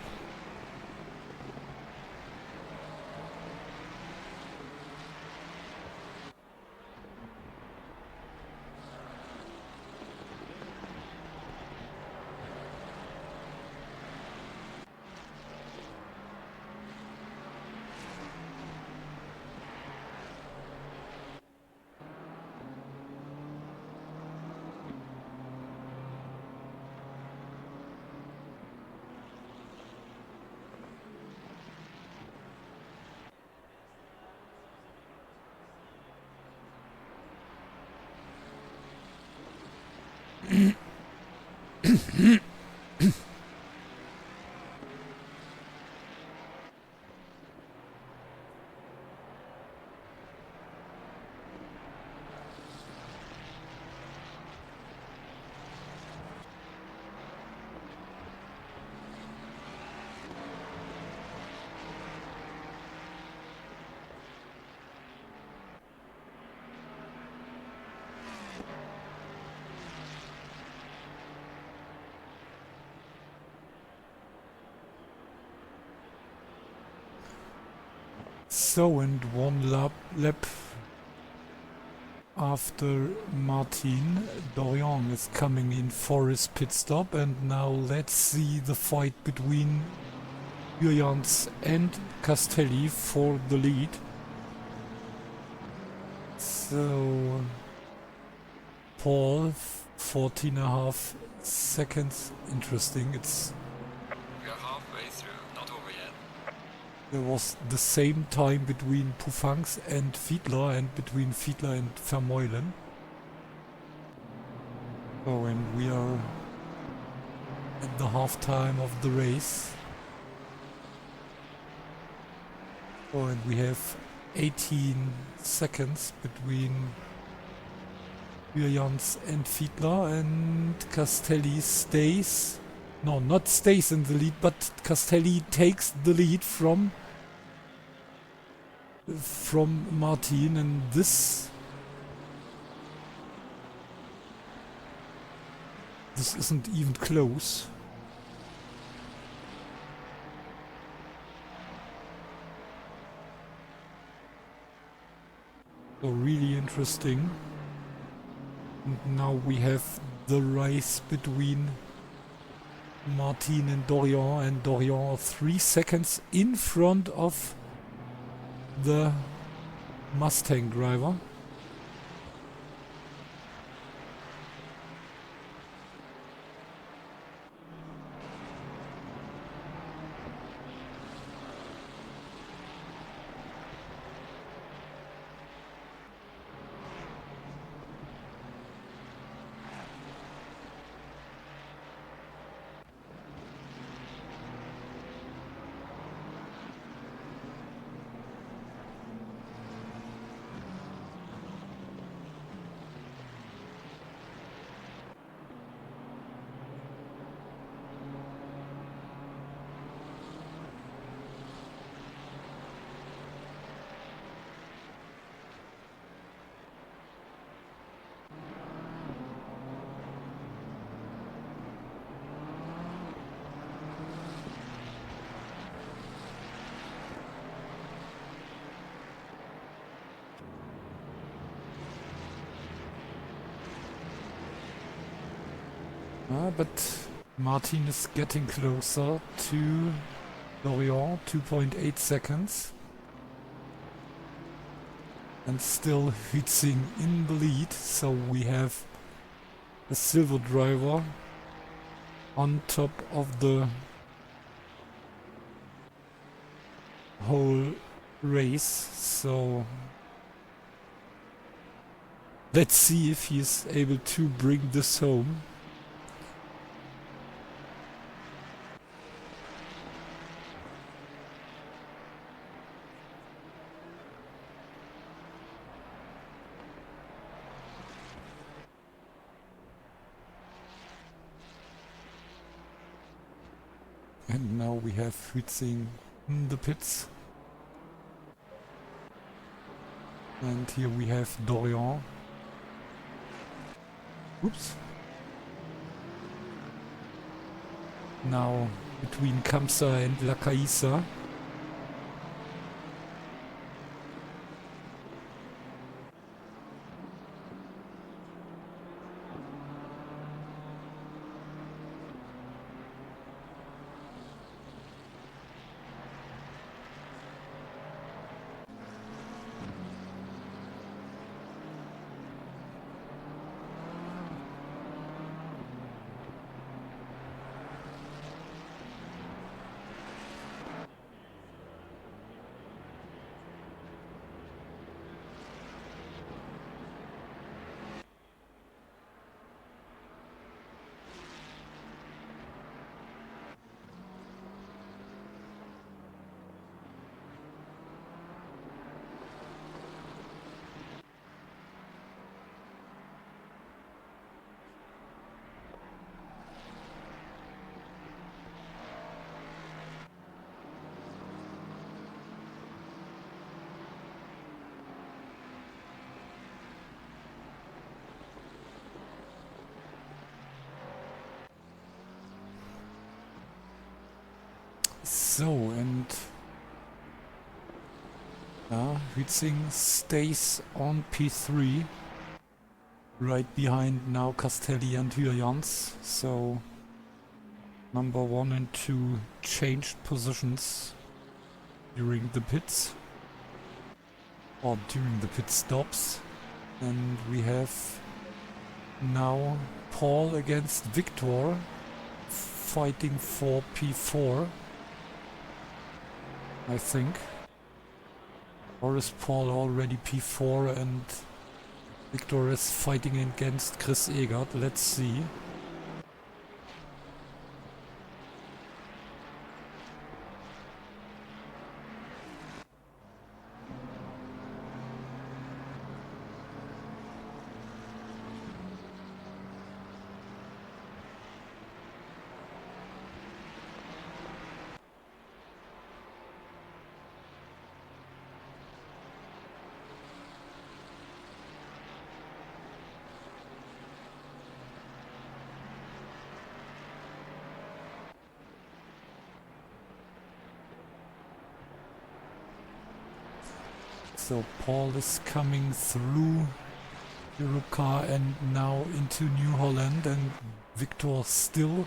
So, and one lap after Martin, Dorian is coming in for his pit stop, and now let's see the fight between Jurjans and Castelli for the lead. So, Paul, 14.5 seconds. Interesting. We are halfway through, not over yet. There was the same time between Pufangs and Fiedler and between Fiedler and Vermeulen. Oh, and we are at the half time of the race. Oh, and we have 18 seconds between Jurjans and Fiedler, and Castelli stays. No, not stays in the lead, but Castelli takes the lead from Martin, and this isn't even close. So really interesting. And now we have the race between Martin and Dorian 3 seconds in front of the Mustang driver. But Martin is getting closer to Dorian, 2.8 seconds. And still Hützing in the lead, so we have a silver driver on top of the whole race. So let's see if he's able to bring this home. And now we have Hützing in the pits. And here we have Dorian. Oops. Now between Kamsa and Lakaisa. So, and Hützing stays on P3, right behind now Castelli and Hyjans. So number 1 and 2 changed positions during the pits, or during the pit stops. And we have now Paul against Victor fighting for P4, I think. Or is Paul already P4 and Victor is fighting against Chris Egert? Let's see. So Paul is coming through Europcar and now into New Holland, and Victor still.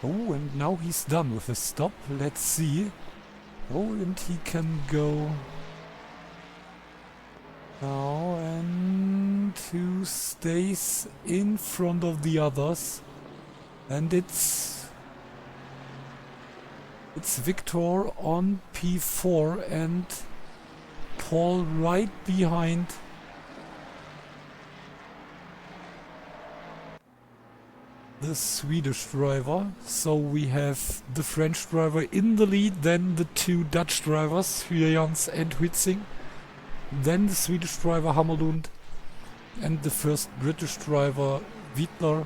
Oh, and now he's done with his stop. Let's see. Oh, and he can go now, and who stays in front of the others? And it's Victor on P4 and Paul right behind the Swedish driver. So we have the French driver in the lead, then the two Dutch drivers, Hyjans and Hützing, then the Swedish driver Hammerlund, and the first British driver Wiedler.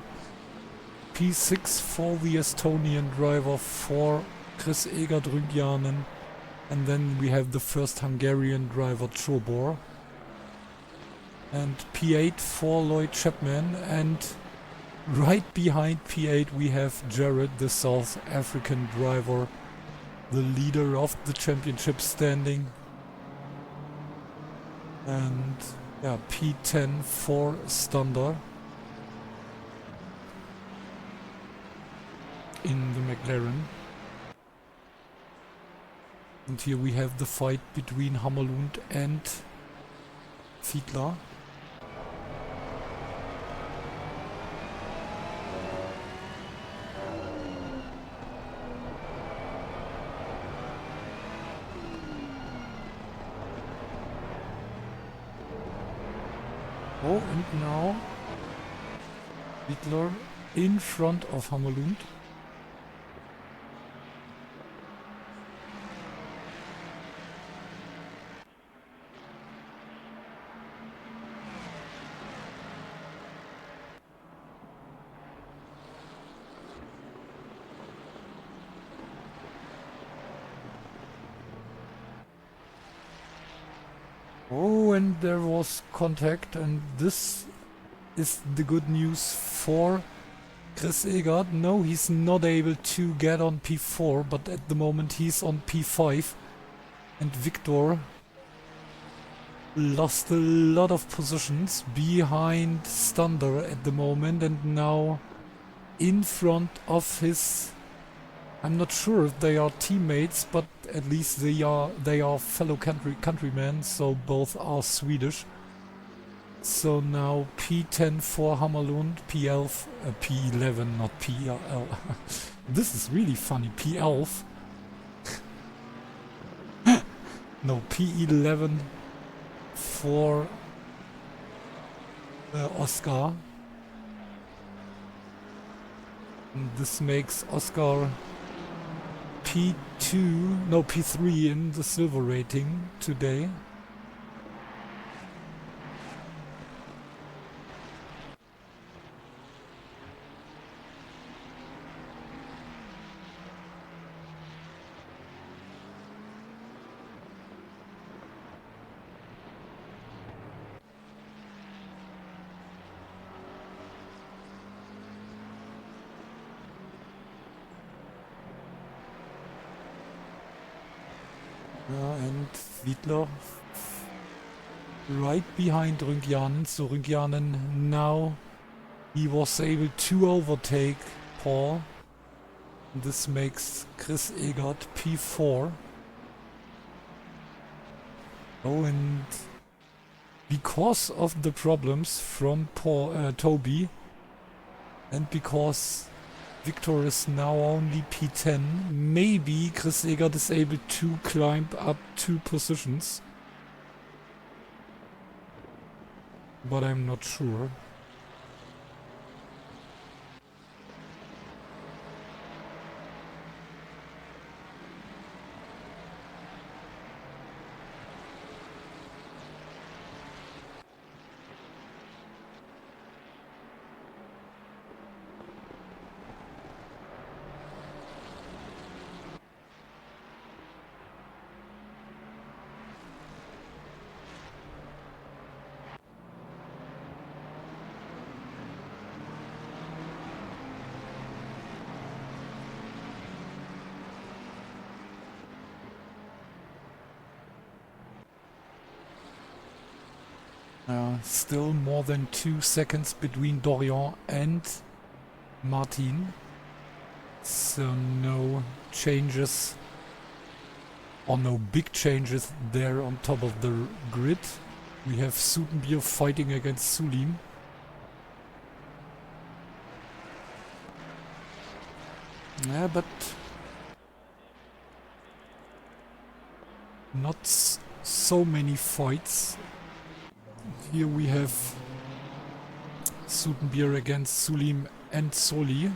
P6 for the Estonian driver for Chris Egert Rügianen. And then we have the first Hungarian driver Czobor. And P8 for Lloyd Chapman. And right behind P8 we have Jared, the South African driver, the leader of the championship standing. And yeah, P10 for Stander. in the McLaren. And here we have the fight between Hammerlund and Fiedler. Oh, and now Fiedler in front of Hammerlund. Oh, and there was contact, and this is the good news for Chris Egert. No, he's not able to get on P4, but at the moment he's on P5. And Victor lost a lot of positions behind Stander at the moment, and now in front of his... I'm not sure if they are teammates, but at least they are fellow countrymen, so both are Swedish. So now P10 for Hammerlund, P11, not PL. This is really funny, P11. No, P11 for Oscar. And this makes Oscar P2, no P3 in the silver rating today. And Fiedler right behind Rüngjanen. So Rüngjanen now, he was able to overtake Paul. This makes Chris Egert P4. Oh, and because of the problems from Toby, and because Victor is now only P10, maybe Chris Egert is able to climb up 2 positions. But I'm not sure. Still more than 2 seconds between Dorian and Martin. So no changes, or no big changes there on top of the grid. We have Sutenbier fighting against Sulim. Yeah, but not so many fights. Here we have Sutenbier against Sulim and Soli.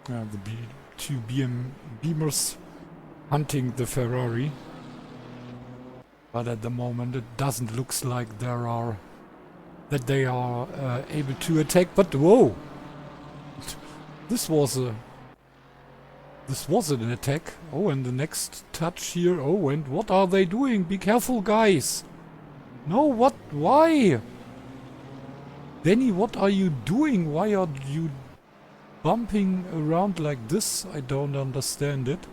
The two Beamers hunting the Ferrari. But at the moment it doesn't look like they are able to attack. But whoa! This was an attack. Oh, and the next touch here. Oh, and what are they doing? Be careful, guys! No, what? Why? Danny, what are you doing? Why are you bumping around like this? I don't understand it.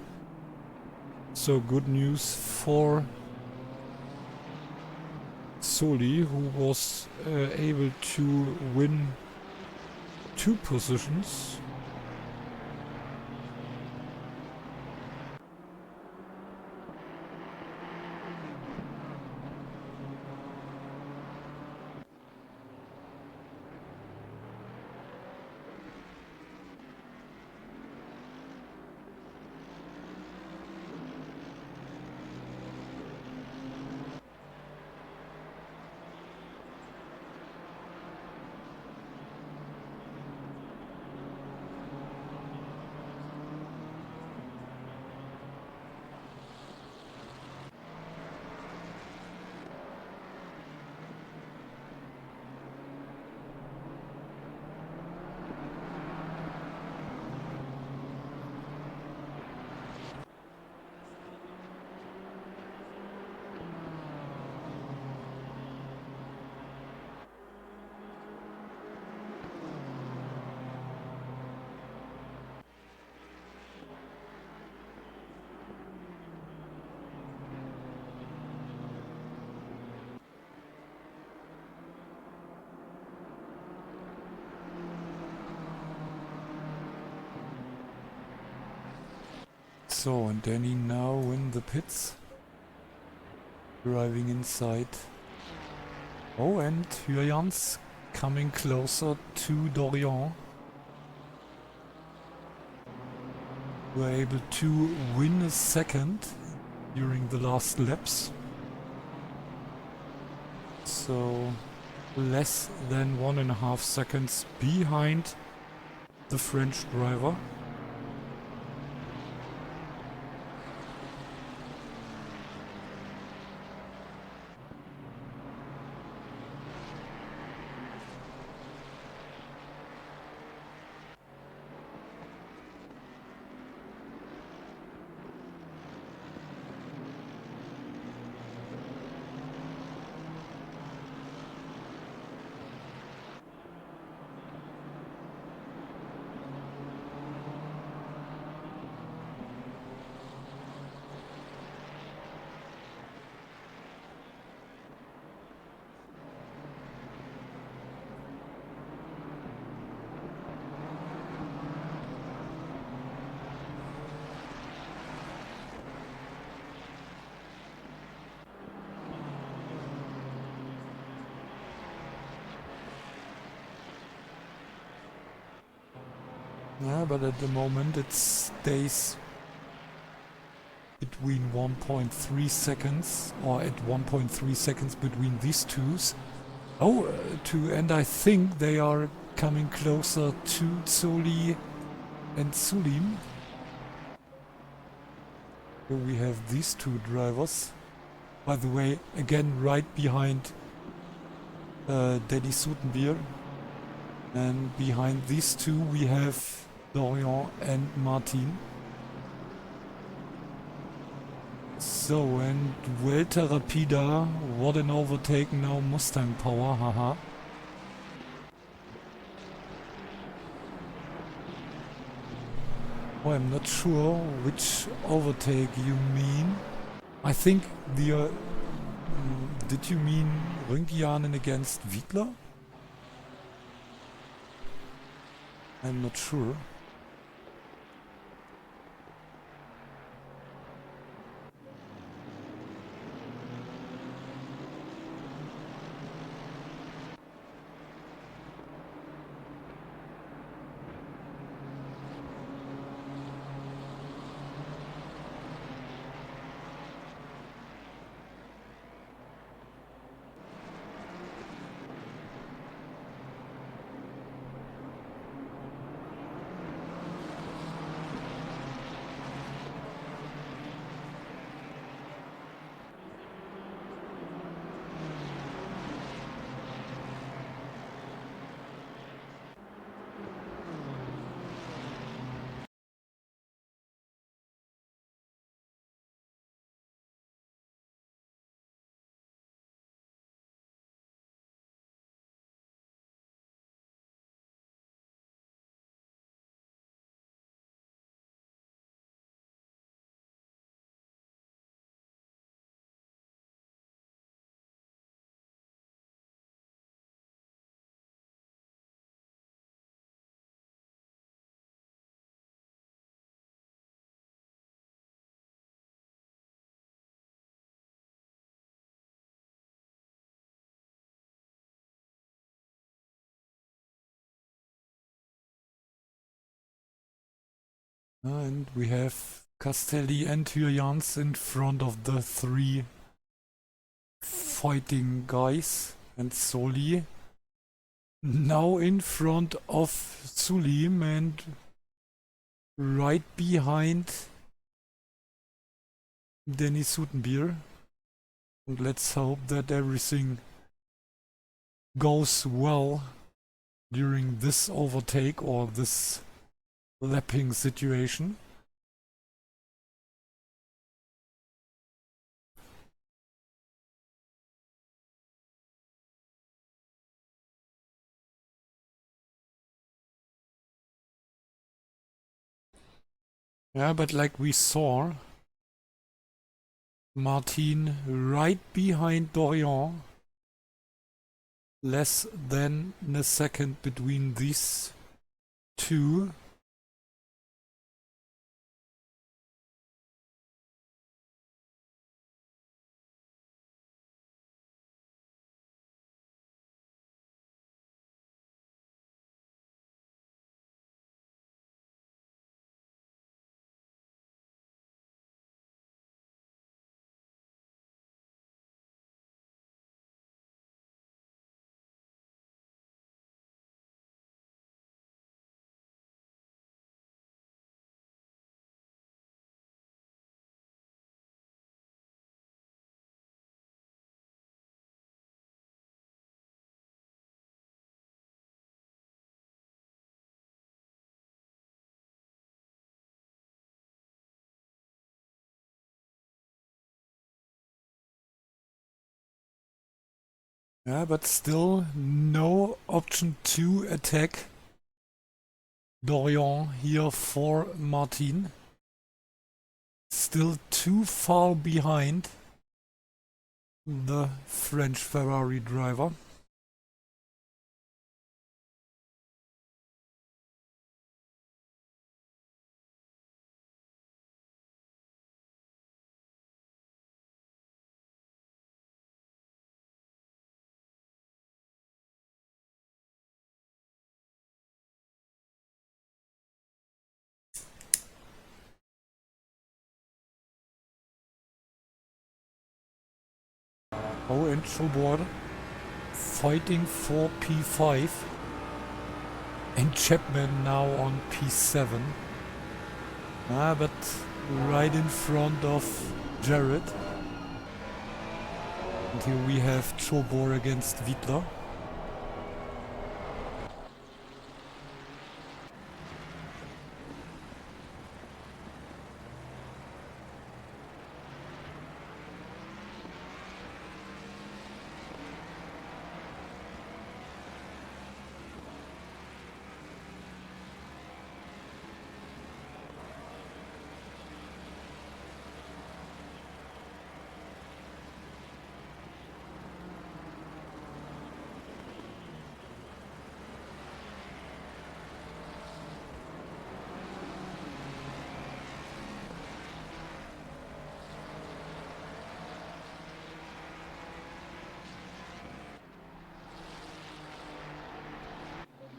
So good news for Soli, who was able to win 2 positions. So, and Danny now in the pits. Driving inside. Oh, and Hyans coming closer to Dorian. Were able to win a second during the last laps. So, less than 1.5 seconds behind the French driver. Yeah, but at the moment it stays between 1.3 seconds, or at 1.3 seconds between these twos. Oh, and I think they are coming closer to Zoli and Sulim. So we have these two drivers. By the way, again right behind Daddy Sutenbier. And behind these two we have Dorian and Martin. So, and Vuelta Rapida, what an overtake now, Mustang power, haha. Oh, I'm not sure which overtake you mean. I think the... did you mean Rünkianen against Wiedler? I'm not sure. And we have Castelli and Hyans in front of the three fighting guys, and Soli now in front of Sulim and right behind Dennis Sutenbier. And let's hope that everything goes well during this overtake or this lapping situation. Yeah, but like we saw, Martin right behind Dorian, less than a second between these two. Yeah, but still no option to attack Dorian here for Martin. Still too far behind the French Ferrari driver. Oh, and Schubert fighting for P5. And Chapman now on P7. But right in front of Jared. And here we have Chobor against Wiedler.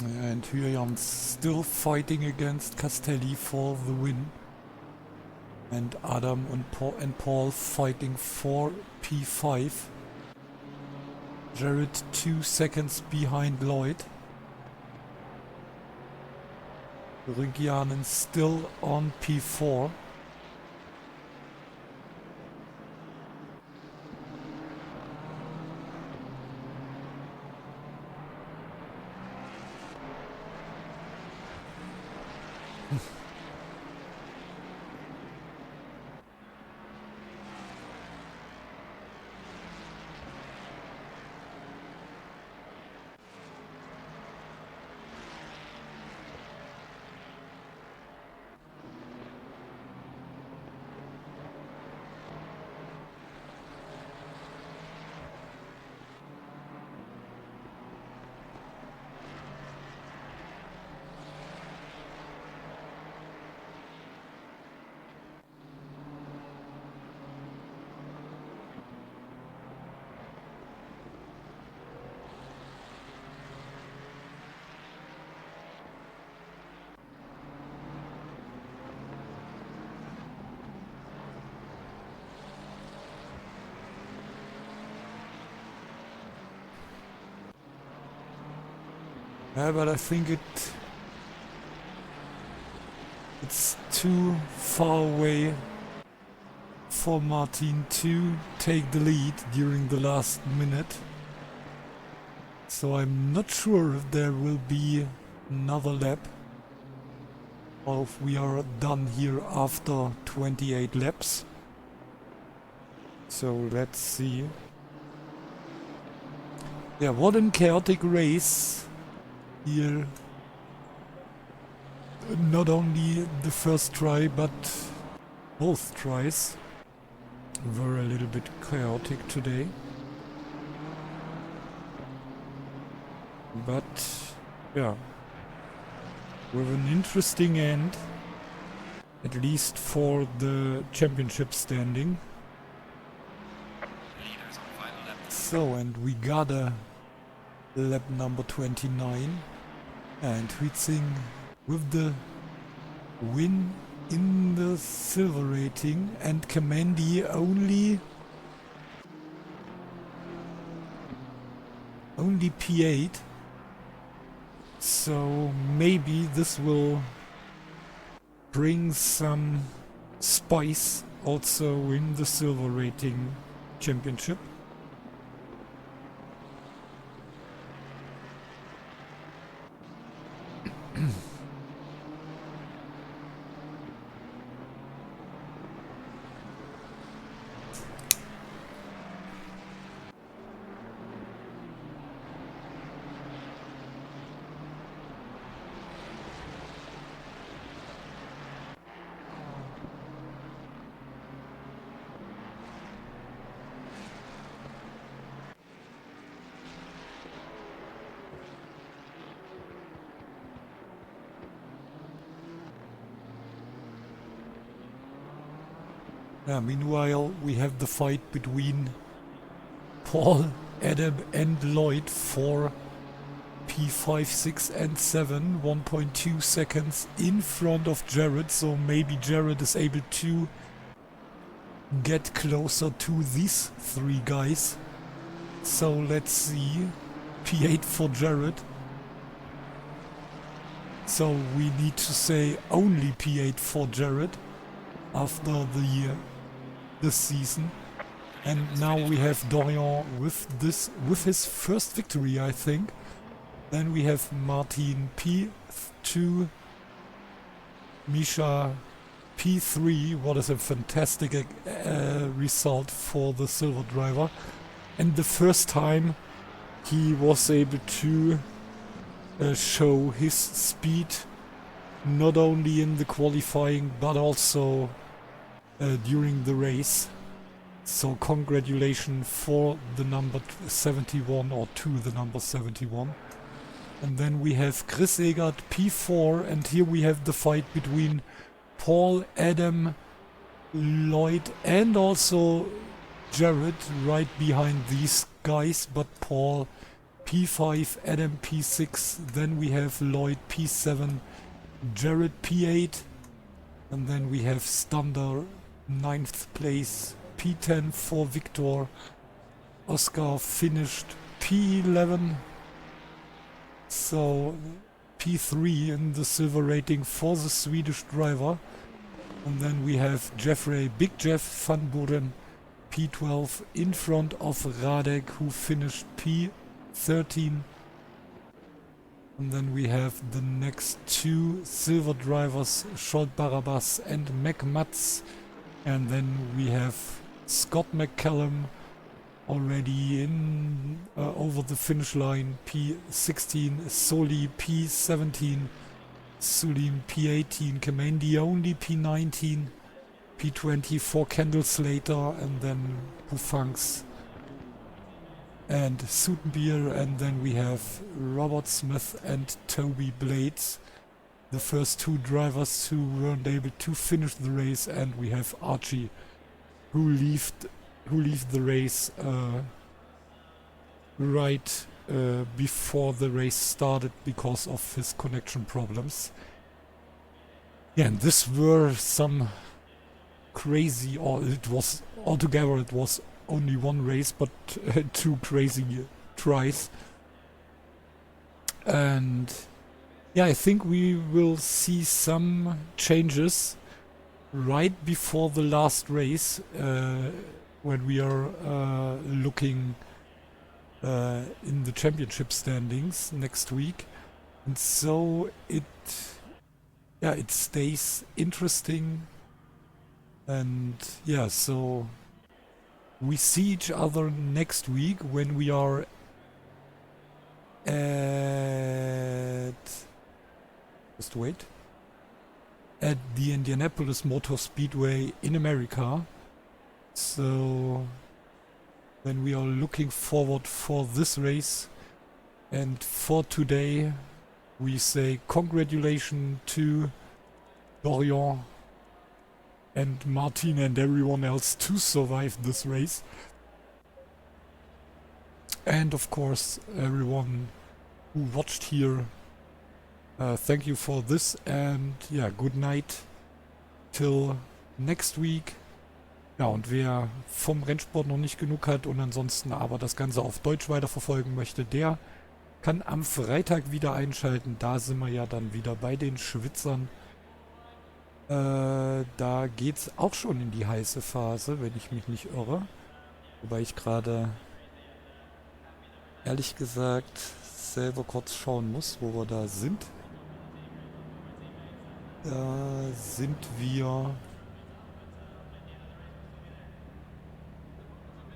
And Hyans still fighting against Castelli for the win. And Adam and Paul fighting for P5. Jared 2 seconds behind Lloyd. Rinkianen still on P4. Yeah, but I think it's too far away for Martin to take the lead during the last minute. So I'm not sure if there will be another lap or if we are done here after 28 laps. So let's see. Yeah, what a chaotic race here. Not only the first try, but both tries were a little bit chaotic today. But yeah, with an interesting end, at least for the championship standing. Leaders on final lap. So, and we got a lap number 29, and Huizing with the win in the silver rating, and Kamendi only P8. So maybe this will bring some spice also in the silver rating championship. Meanwhile, we have the fight between Paul, Adam and Lloyd for P5, 6 and 7, 1.2 seconds in front of Jared, so maybe Jared is able to get closer to these three guys. So let's see. P8 for Jared. So we need to say only P8 for Jared after this season. And now we have Dorian with his first victory, I think. Then we have Martin P2, Misha P3. What is a fantastic result for the silver driver. And the first time he was able to show his speed not only in the qualifying but also during the race. So congratulations for the number 71, or to the number 71. And then we have Chris Egert P4, and here we have the fight between Paul, Adam, Lloyd and also Jared right behind these guys, but Paul P5, Adam P6, then we have Lloyd P7, Jared P8, and then we have Stander 9th place, P10 for Victor, Oscar finished P11, so P3 in the silver rating for the Swedish driver. And then we have Jeffrey, Big Jeff van Buren, P12 in front of Radek, who finished P13. And then we have the next two silver drivers, Scholt Barabas and Mac Mats. And then we have Scott McCallum already in over the finish line, P16, Soli P17, Sulim P18, Kamendi only P19, P20 for Kendall Slater, and then Bufangs and Sutenbier, and then we have Robert Smith and Toby Blades, the first two drivers who weren't able to finish the race, and we have Archie who left the race right before the race started because of his connection problems. Yeah, and this were some crazy, or it was altogether it was only one race, but two crazy tries. And yeah, I think we will see some changes right before the last race when we are looking in the championship standings next week. And so it stays interesting. And yeah, so we see each other next week when we are at... Just wait. At the Indianapolis Motor Speedway in America. So then we are looking forward for this race. And for today, we say congratulations to Dorian and Martin and everyone else to survive this race. And of course, everyone who watched here, thank you for this, and ja, good night till next week. Ja, und wer vom Rennsport noch nicht genug hat und ansonsten aber das Ganze auf Deutsch weiterverfolgen möchte, der kann am Freitag wieder einschalten. Da sind wir ja dann wieder bei den Schwitzern. Da geht's auch schon in die heiße Phase, wenn ich mich nicht irre. Wobei ich gerade, ehrlich gesagt, selber kurz schauen muss, wo wir da sind. Da sind wir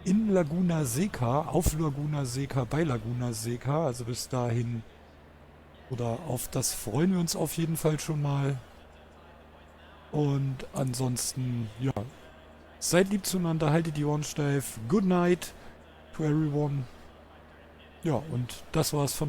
in Laguna Seca, auf Laguna Seca, bei Laguna Seca. Also bis dahin, oder auf das freuen wir uns auf jeden Fall schon mal. Und ansonsten, ja, seid lieb zueinander, haltet die Ohren steif. Good night to everyone. Ja, und das war's von